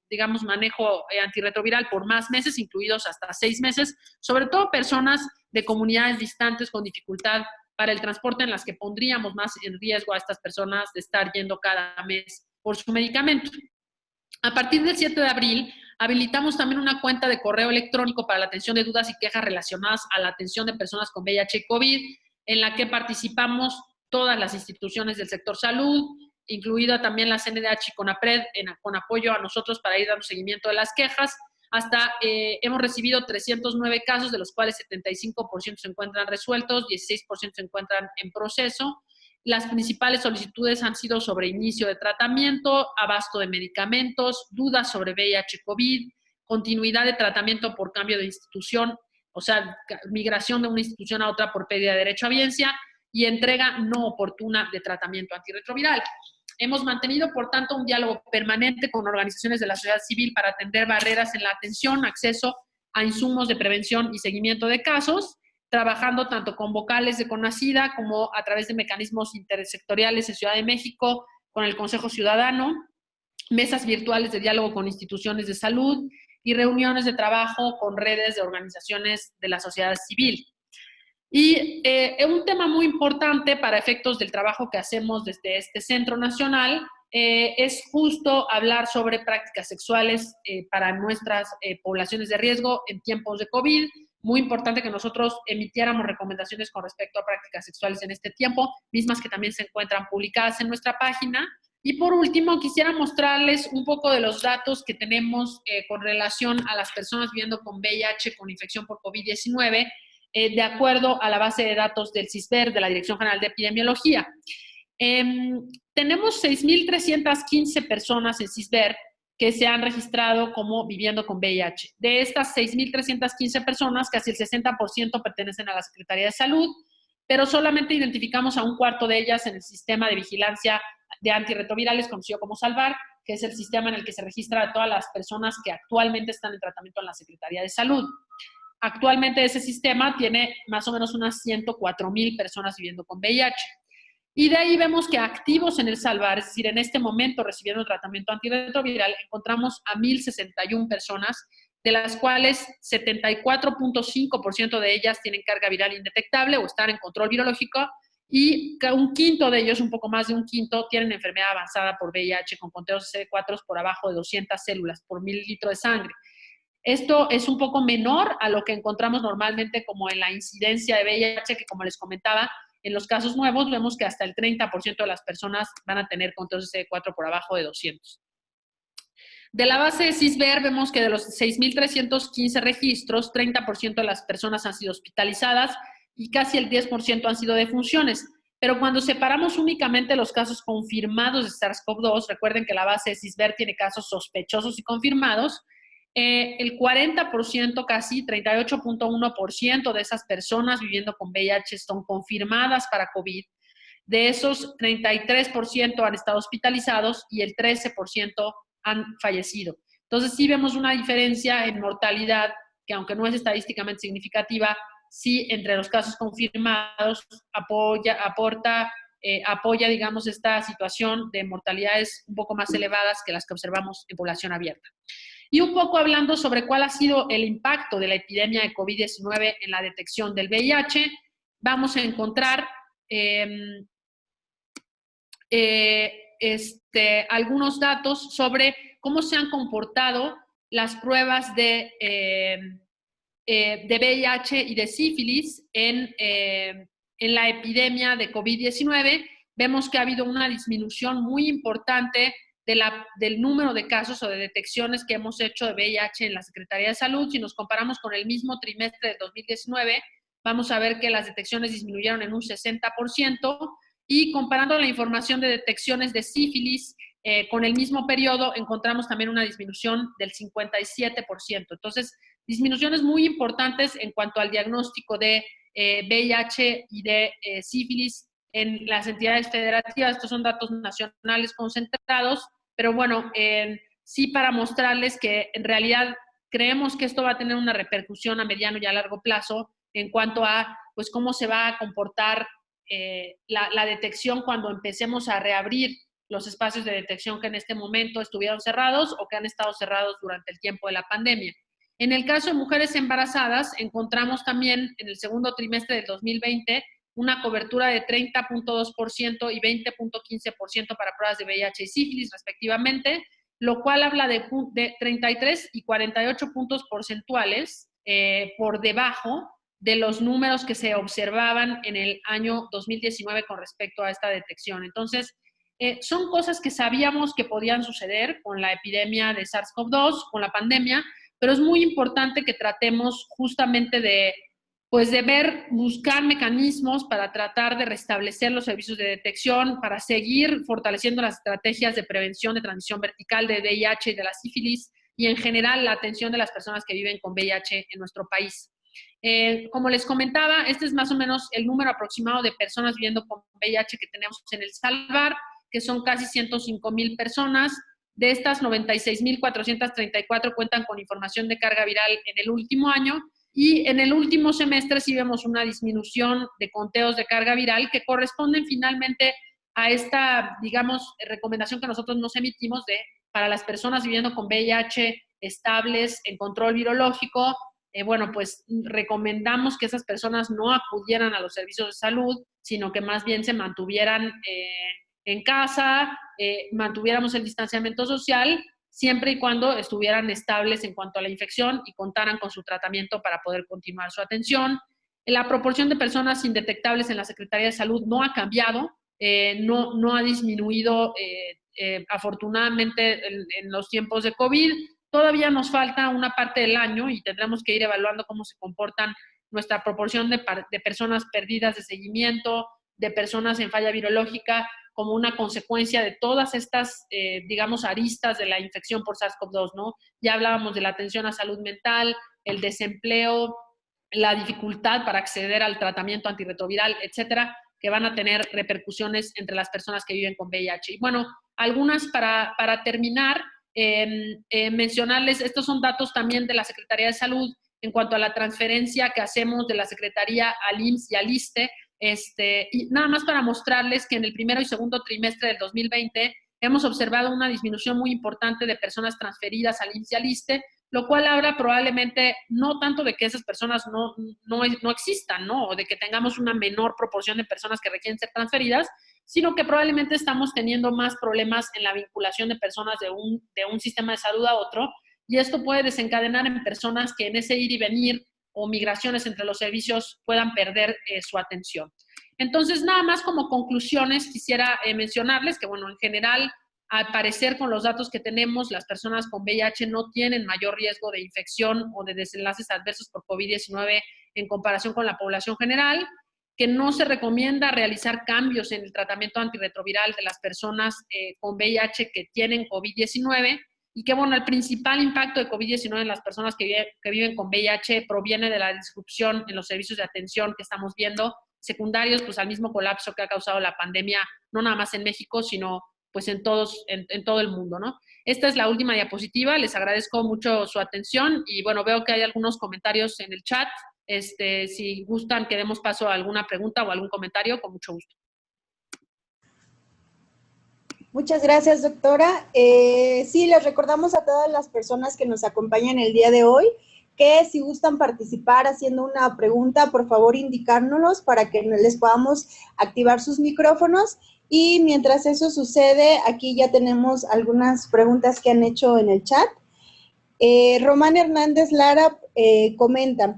digamos, manejo antirretroviral por más meses, incluidos hasta 6 meses, sobre todo personas de comunidades distantes con dificultad para el transporte, en las que pondríamos más en riesgo a estas personas de estar yendo cada mes por su medicamento. A partir del 7 de abril, habilitamos también una cuenta de correo electrónico para la atención de dudas y quejas relacionadas a la atención de personas con VIH y COVID, en la que participamos todas las instituciones del sector salud, incluida también la CNDH y CONAPRED, con apoyo a nosotros para ir dando seguimiento de las quejas. Hasta hemos recibido 309 casos, de los cuales 75% se encuentran resueltos, 16% se encuentran en proceso. Las principales solicitudes han sido sobre inicio de tratamiento, abasto de medicamentos, dudas sobre VIH-COVID, continuidad de tratamiento por cambio de institución, o sea, migración de una institución a otra por pérdida de derecho a biencia, y entrega no oportuna de tratamiento antirretroviral. Hemos mantenido, por tanto, un diálogo permanente con organizaciones de la sociedad civil para atender barreras en la atención, acceso a insumos de prevención y seguimiento de casos, trabajando tanto con vocales de CONACYDA como a través de mecanismos intersectoriales en Ciudad de México, con el Consejo Ciudadano, mesas virtuales de diálogo con instituciones de salud y reuniones de trabajo con redes de organizaciones de la sociedad civil. Y un tema muy importante para efectos del trabajo que hacemos desde este Centro Nacional es justo hablar sobre prácticas sexuales para nuestras poblaciones de riesgo en tiempos de COVID. Muy importante que nosotros emitiéramos recomendaciones con respecto a prácticas sexuales en este tiempo, mismas que también se encuentran publicadas en nuestra página. Y por último, quisiera mostrarles un poco de los datos que tenemos con relación a las personas viviendo con VIH, con infección por COVID-19, de acuerdo a la base de datos del CISBER, de la Dirección General de Epidemiología. Tenemos 6,315 personas en CISBER que se han registrado como viviendo con VIH. De estas 6,315 personas, casi el 60% pertenecen a la Secretaría de Salud, pero solamente identificamos a un cuarto de ellas en el sistema de vigilancia de antirretrovirales, conocido como SALVAR, que es el sistema en el que se registra a todas las personas que actualmente están en tratamiento en la Secretaría de Salud. Actualmente ese sistema tiene más o menos unas 104,000 personas viviendo con VIH. Y de ahí vemos que activos en el SALVAR, es decir, en este momento recibiendo tratamiento antirretroviral, encontramos a 1,061 personas, de las cuales 74,5% de ellas tienen carga viral indetectable o están en control virológico, y un quinto de ellos, un poco más de un quinto, tienen enfermedad avanzada por VIH con conteos de CD4 por abajo de 200 células por mililitro de sangre. Esto es un poco menor a lo que encontramos normalmente como en la incidencia de VIH, que como les comentaba, en los casos nuevos vemos que hasta el 30% de las personas van a tener conteos de CD4 por abajo de 200. De la base de CISBER vemos que de los 6,315 registros, 30% de las personas han sido hospitalizadas y casi el 10% han sido defunciones. Pero cuando separamos únicamente los casos confirmados de SARS-CoV-2, recuerden que la base de CISBER tiene casos sospechosos y confirmados, el 40%, casi 38,1% de esas personas viviendo con VIH son confirmadas para COVID. De esos, 33% han estado hospitalizados y el 13% han fallecido. Entonces, sí vemos una diferencia en mortalidad, que aunque no es estadísticamente significativa, sí entre los casos confirmados apoya, digamos, esta situación de mortalidades un poco más elevadas que las que observamos en población abierta. Y un poco hablando sobre cuál ha sido el impacto de la epidemia de COVID-19 en la detección del VIH, vamos a encontrar algunos datos sobre cómo se han comportado las pruebas de VIH y de sífilis en la epidemia de COVID-19. Vemos que ha habido una disminución muy importante del número de casos o de detecciones que hemos hecho de VIH en la Secretaría de Salud. Si nos comparamos con el mismo trimestre de 2019, vamos a ver que las detecciones disminuyeron en un 60%, y comparando la información de detecciones de sífilis con el mismo periodo, encontramos también una disminución del 57%. Entonces, disminuciones muy importantes en cuanto al diagnóstico de VIH y de sífilis en las entidades federativas. Estos son datos nacionales concentrados, pero bueno, sí para mostrarles que en realidad creemos que esto va a tener una repercusión a mediano y a largo plazo en cuanto a pues cómo se va a comportar la detección cuando empecemos a reabrir los espacios de detección que en este momento estuvieron cerrados o que han estado cerrados durante el tiempo de la pandemia. En el caso de mujeres embarazadas, encontramos también en el segundo trimestre del 2020 una cobertura de 30.2% y 20.15% para pruebas de VIH y sífilis, respectivamente, lo cual habla de 33 y 48 puntos porcentuales por debajo de los números que se observaban en el año 2019 con respecto a esta detección. Entonces, son cosas que sabíamos que podían suceder con la epidemia de SARS-CoV-2, con la pandemia, pero es muy importante que tratemos justamente de buscar mecanismos para tratar de restablecer los servicios de detección, para seguir fortaleciendo las estrategias de prevención de transmisión vertical de VIH y de la sífilis y en general la atención de las personas que viven con VIH en nuestro país. Como les comentaba, este es más o menos el número aproximado de personas viviendo con VIH que tenemos en El Salvador, que son casi 105,000 personas. De estas, 96,434 cuentan con información de carga viral en el último año, y en el último semestre sí vemos una disminución de conteos de carga viral que corresponden finalmente a esta, digamos, recomendación que nosotros nos emitimos para las personas viviendo con VIH estables en control virológico, pues recomendamos que esas personas no acudieran a los servicios de salud, sino que más bien se mantuvieran en casa, mantuviéramos el distanciamiento social, siempre y cuando estuvieran estables en cuanto a la infección y contaran con su tratamiento para poder continuar su atención. La proporción de personas indetectables en la Secretaría de Salud no ha cambiado, no ha disminuido afortunadamente en los tiempos de COVID. Todavía nos falta una parte del año y tendremos que ir evaluando cómo se comportan nuestra proporción de personas perdidas de seguimiento, de personas en falla virológica, como una consecuencia de todas estas, digamos, aristas de la infección por SARS-CoV-2, ¿no? Ya hablábamos de la atención a salud mental, el desempleo, la dificultad para acceder al tratamiento antirretroviral, etcétera, que van a tener repercusiones entre las personas que viven con VIH. Y bueno, algunas para terminar, mencionarles, estos son datos también de la Secretaría de Salud en cuanto a la transferencia que hacemos de la Secretaría al IMSS y al ISSSTE, y nada más para mostrarles que en el primero y segundo trimestre del 2020 hemos observado una disminución muy importante de personas transferidas al IMSS y al ISSSTE, lo cual habla probablemente no tanto de que esas personas no existan, ¿no? O de que tengamos una menor proporción de personas que requieren ser transferidas, sino que probablemente estamos teniendo más problemas en la vinculación de personas de un sistema de salud a otro, y esto puede desencadenar en personas que en ese ir y venir o migraciones entre los servicios puedan perder su atención. Entonces, nada más como conclusiones, quisiera mencionarles que, bueno, en general, al parecer con los datos que tenemos, las personas con VIH no tienen mayor riesgo de infección o de desenlaces adversos por COVID-19 en comparación con la población general, que no se recomienda realizar cambios en el tratamiento antirretroviral de las personas con VIH que tienen COVID-19, y que, bueno, el principal impacto de COVID-19 en las personas que viven con VIH proviene de la disrupción en los servicios de atención que estamos viendo, secundarios pues al mismo colapso que ha causado la pandemia, no nada más en México, sino pues en todo el mundo, ¿no? Esta es la última diapositiva, les agradezco mucho su atención y bueno, veo que hay algunos comentarios en el chat, si gustan que demos paso a alguna pregunta o algún comentario, con mucho gusto. Muchas gracias, doctora. Sí, les recordamos a todas las personas que nos acompañan el día de hoy que si gustan participar haciendo una pregunta, por favor indicárnoslos para que les podamos activar sus micrófonos. Y mientras eso sucede, aquí ya tenemos algunas preguntas que han hecho en el chat. Román Hernández Lara comenta,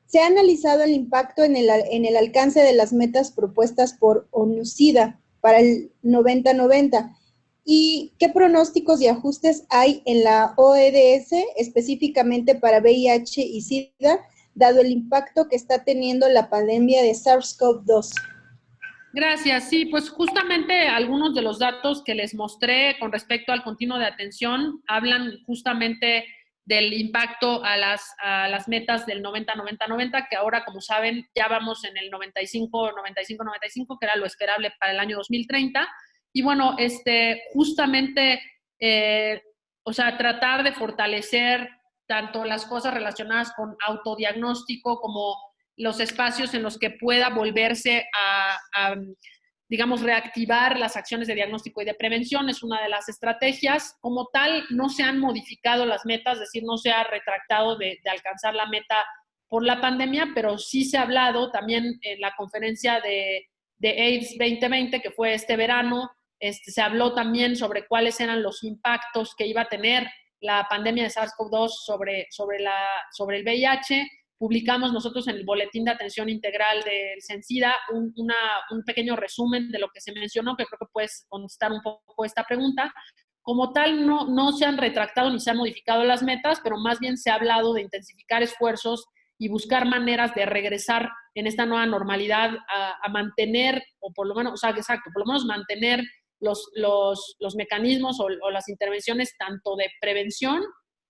¿se ha analizado el impacto en el alcance de las metas propuestas por ONU-SIDA para el 90-90? ¿Y qué pronósticos y ajustes hay en la OEDS específicamente para VIH y SIDA, dado el impacto que está teniendo la pandemia de SARS-CoV-2? Gracias. Sí, pues justamente algunos de los datos que les mostré con respecto al continuo de atención hablan justamente del impacto a las metas del 90-90-90, que ahora, como saben, ya vamos en el 95-95-95, que era lo esperable para el año 2030. Y bueno, justamente, tratar de fortalecer tanto las cosas relacionadas con autodiagnóstico como los espacios en los que pueda volverse digamos, reactivar las acciones de diagnóstico y de prevención. Es una de las estrategias. Como tal, no se han modificado las metas, es decir, no se ha retractado de alcanzar la meta por la pandemia, pero sí se ha hablado también en la conferencia de AIDS 2020, que fue este verano. Se habló también sobre cuáles eran los impactos que iba a tener la pandemia de SARS-CoV-2 sobre el VIH. Publicamos nosotros en el Boletín de Atención Integral del CENSIDA un pequeño resumen de lo que se mencionó, que creo que puedes contestar un poco esta pregunta. Como tal, no se han retractado ni se han modificado las metas, pero más bien se ha hablado de intensificar esfuerzos y buscar maneras de regresar en esta nueva normalidad a mantener, o por lo menos, o sea, exacto, por lo menos mantener los mecanismos o las intervenciones tanto de prevención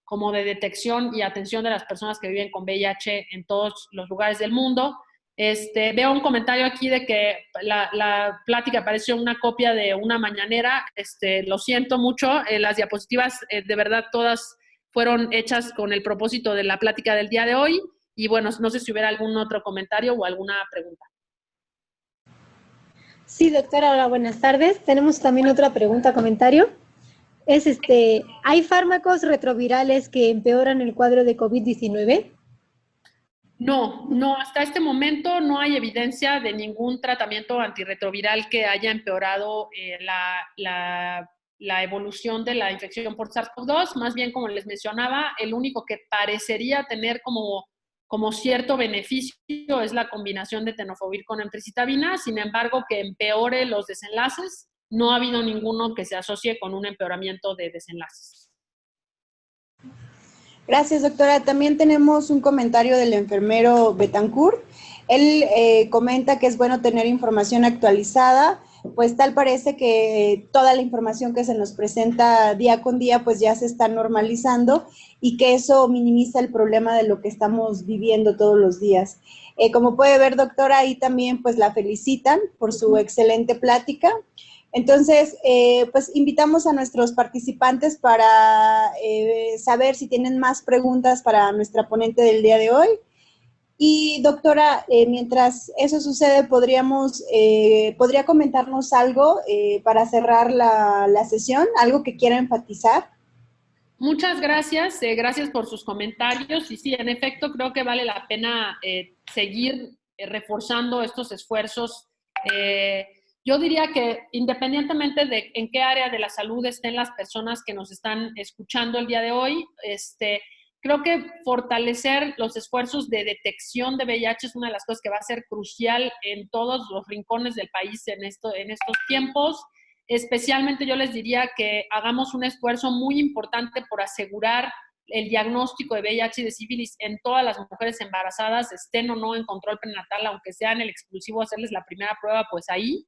como de detección y atención de las personas que viven con VIH en todos los lugares del mundo. Veo un comentario aquí de que la plática parece una copia de una mañanera. Lo siento mucho. Las diapositivas, de verdad, todas fueron hechas con el propósito de la plática del día de hoy. Y bueno, no sé si hubiera algún otro comentario o alguna pregunta. Sí, doctora, hola, buenas tardes. Tenemos también otra pregunta, comentario. ¿Hay fármacos retrovirales que empeoran el cuadro de COVID-19? No, hasta este momento no hay evidencia de ningún tratamiento antirretroviral que haya empeorado la evolución de la infección por SARS-CoV-2. Más bien, como les mencionaba, el único que parecería tener como cierto beneficio es la combinación de tenofovir con emtricitabina. Sin embargo, que empeore los desenlaces, no ha habido ninguno que se asocie con un empeoramiento de desenlaces. Gracias, doctora. También tenemos un comentario del enfermero Betancourt. Él comenta que es bueno tener información actualizada, pues tal parece que toda la información que se nos presenta día con día pues ya se está normalizando y que eso minimiza el problema de lo que estamos viviendo todos los días. Como puede ver, doctora, ahí también pues la felicitan por su excelente plática. Entonces, pues invitamos a nuestros participantes para saber si tienen más preguntas para nuestra ponente del día de hoy. Y doctora, mientras eso sucede, ¿podría comentarnos algo para cerrar la sesión? ¿Algo que quiera enfatizar? Muchas gracias, gracias por sus comentarios. Y sí, en efecto, creo que vale la pena seguir reforzando estos esfuerzos. Yo diría que independientemente de en qué área de la salud estén las personas que nos están escuchando el día de hoy, creo que fortalecer los esfuerzos de detección de VIH es una de las cosas que va a ser crucial en todos los rincones del país en estos tiempos. Especialmente yo les diría que hagamos un esfuerzo muy importante por asegurar el diagnóstico de VIH y de sífilis en todas las mujeres embarazadas, estén o no en control prenatal, aunque sea en el exclusivo hacerles la primera prueba, pues ahí.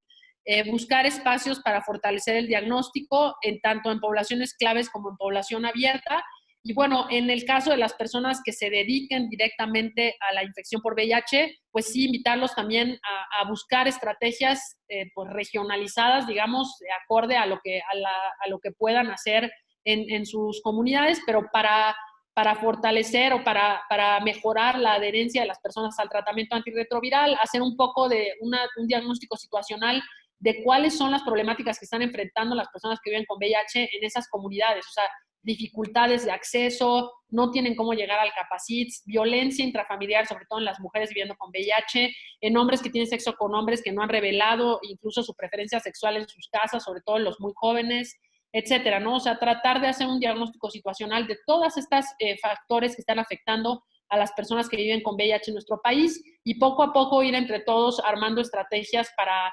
Buscar espacios para fortalecer el diagnóstico, tanto en poblaciones claves como en población abierta. Y bueno, en el caso de las personas que se dediquen directamente a la infección por VIH, pues sí, invitarlos también a buscar estrategias pues regionalizadas, digamos, acorde a lo que puedan hacer en sus comunidades, pero para fortalecer o para mejorar la adherencia de las personas al tratamiento antirretroviral, hacer un poco de un diagnóstico situacional de cuáles son las problemáticas que están enfrentando las personas que viven con VIH en esas comunidades. O sea, dificultades de acceso, no tienen cómo llegar al Capacits, violencia intrafamiliar, sobre todo en las mujeres viviendo con VIH, en hombres que tienen sexo con hombres que no han revelado incluso su preferencia sexual en sus casas, sobre todo en los muy jóvenes, etcétera, ¿no? O sea, tratar de hacer un diagnóstico situacional de todas estas factores que están afectando a las personas que viven con VIH en nuestro país y poco a poco ir entre todos armando estrategias para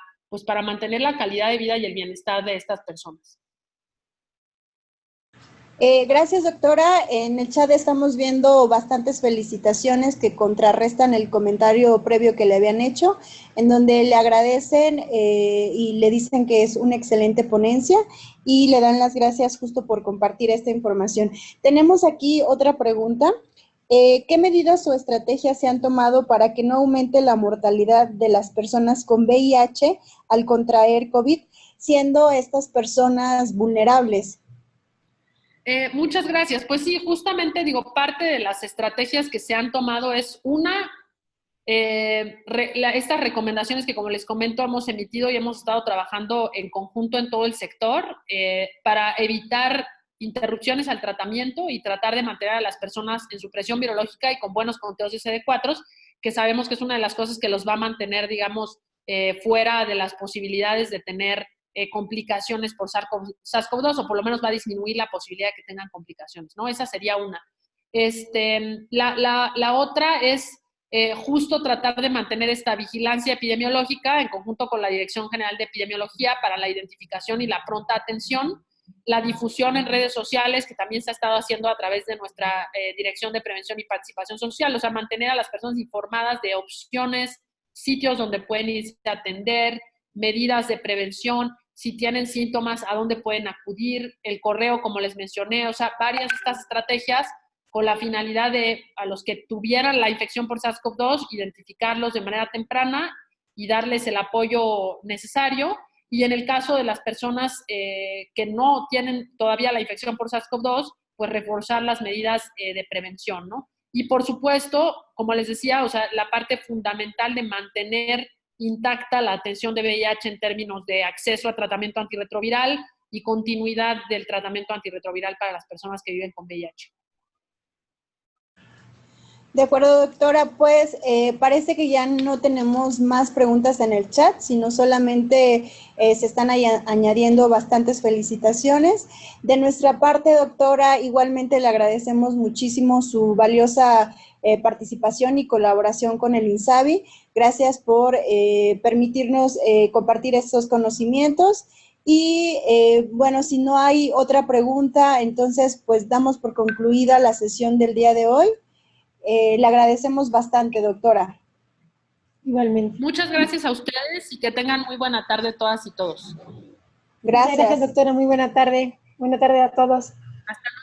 mantener la calidad de vida y el bienestar de estas personas. Gracias, doctora. En el chat estamos viendo bastantes felicitaciones que contrarrestan el comentario previo que le habían hecho, en donde le agradecen y le dicen que es una excelente ponencia y le dan las gracias justo por compartir esta información. Tenemos aquí otra pregunta. ¿Qué medidas o estrategias se han tomado para que no aumente la mortalidad de las personas con VIH al contraer COVID, siendo estas personas vulnerables? Muchas gracias. Pues sí, justamente digo, parte de las estrategias que se han tomado es estas recomendaciones que, como les comento, hemos emitido y hemos estado trabajando en conjunto en todo el sector para evitar interrupciones al tratamiento y tratar de mantener a las personas en su presión virológica y con buenos conteos de CD4, que sabemos que es una de las cosas que los va a mantener, digamos, fuera de las posibilidades de tener complicaciones por SARS-CoV-2, o por lo menos va a disminuir la posibilidad de que tengan complicaciones, ¿no? Esa sería una. La otra es justo tratar de mantener esta vigilancia epidemiológica en conjunto con la Dirección General de Epidemiología para la identificación y la pronta atención, la difusión en redes sociales, que también se ha estado haciendo a través de nuestra Dirección de Prevención y Participación Social, o sea, mantener a las personas informadas de opciones, sitios donde pueden irse a atender, medidas de prevención, si tienen síntomas, a dónde pueden acudir, el correo, como les mencioné, o sea, varias de estas estrategias con la finalidad de, a los que tuvieran la infección por SARS-CoV-2, identificarlos de manera temprana y darles el apoyo necesario. Y en el caso de las personas que no tienen todavía la infección por SARS-CoV-2, pues reforzar las medidas de prevención, ¿no? Y por supuesto, como les decía, o sea, la parte fundamental de mantener intacta la atención de VIH en términos de acceso a tratamiento antirretroviral y continuidad del tratamiento antirretroviral para las personas que viven con VIH. De acuerdo, doctora, pues parece que ya no tenemos más preguntas en el chat, sino solamente se están añadiendo bastantes felicitaciones. De nuestra parte, doctora, igualmente le agradecemos muchísimo su valiosa participación y colaboración con el INSABI. Gracias por permitirnos compartir estos conocimientos. Y bueno, si no hay otra pregunta, entonces pues damos por concluida la sesión del día de hoy. Le agradecemos bastante, doctora. Igualmente. Muchas gracias a ustedes y que tengan muy buena tarde todas y todos. Gracias. Gracias, doctora. Muy buena tarde. Buena tarde a todos. Hasta luego.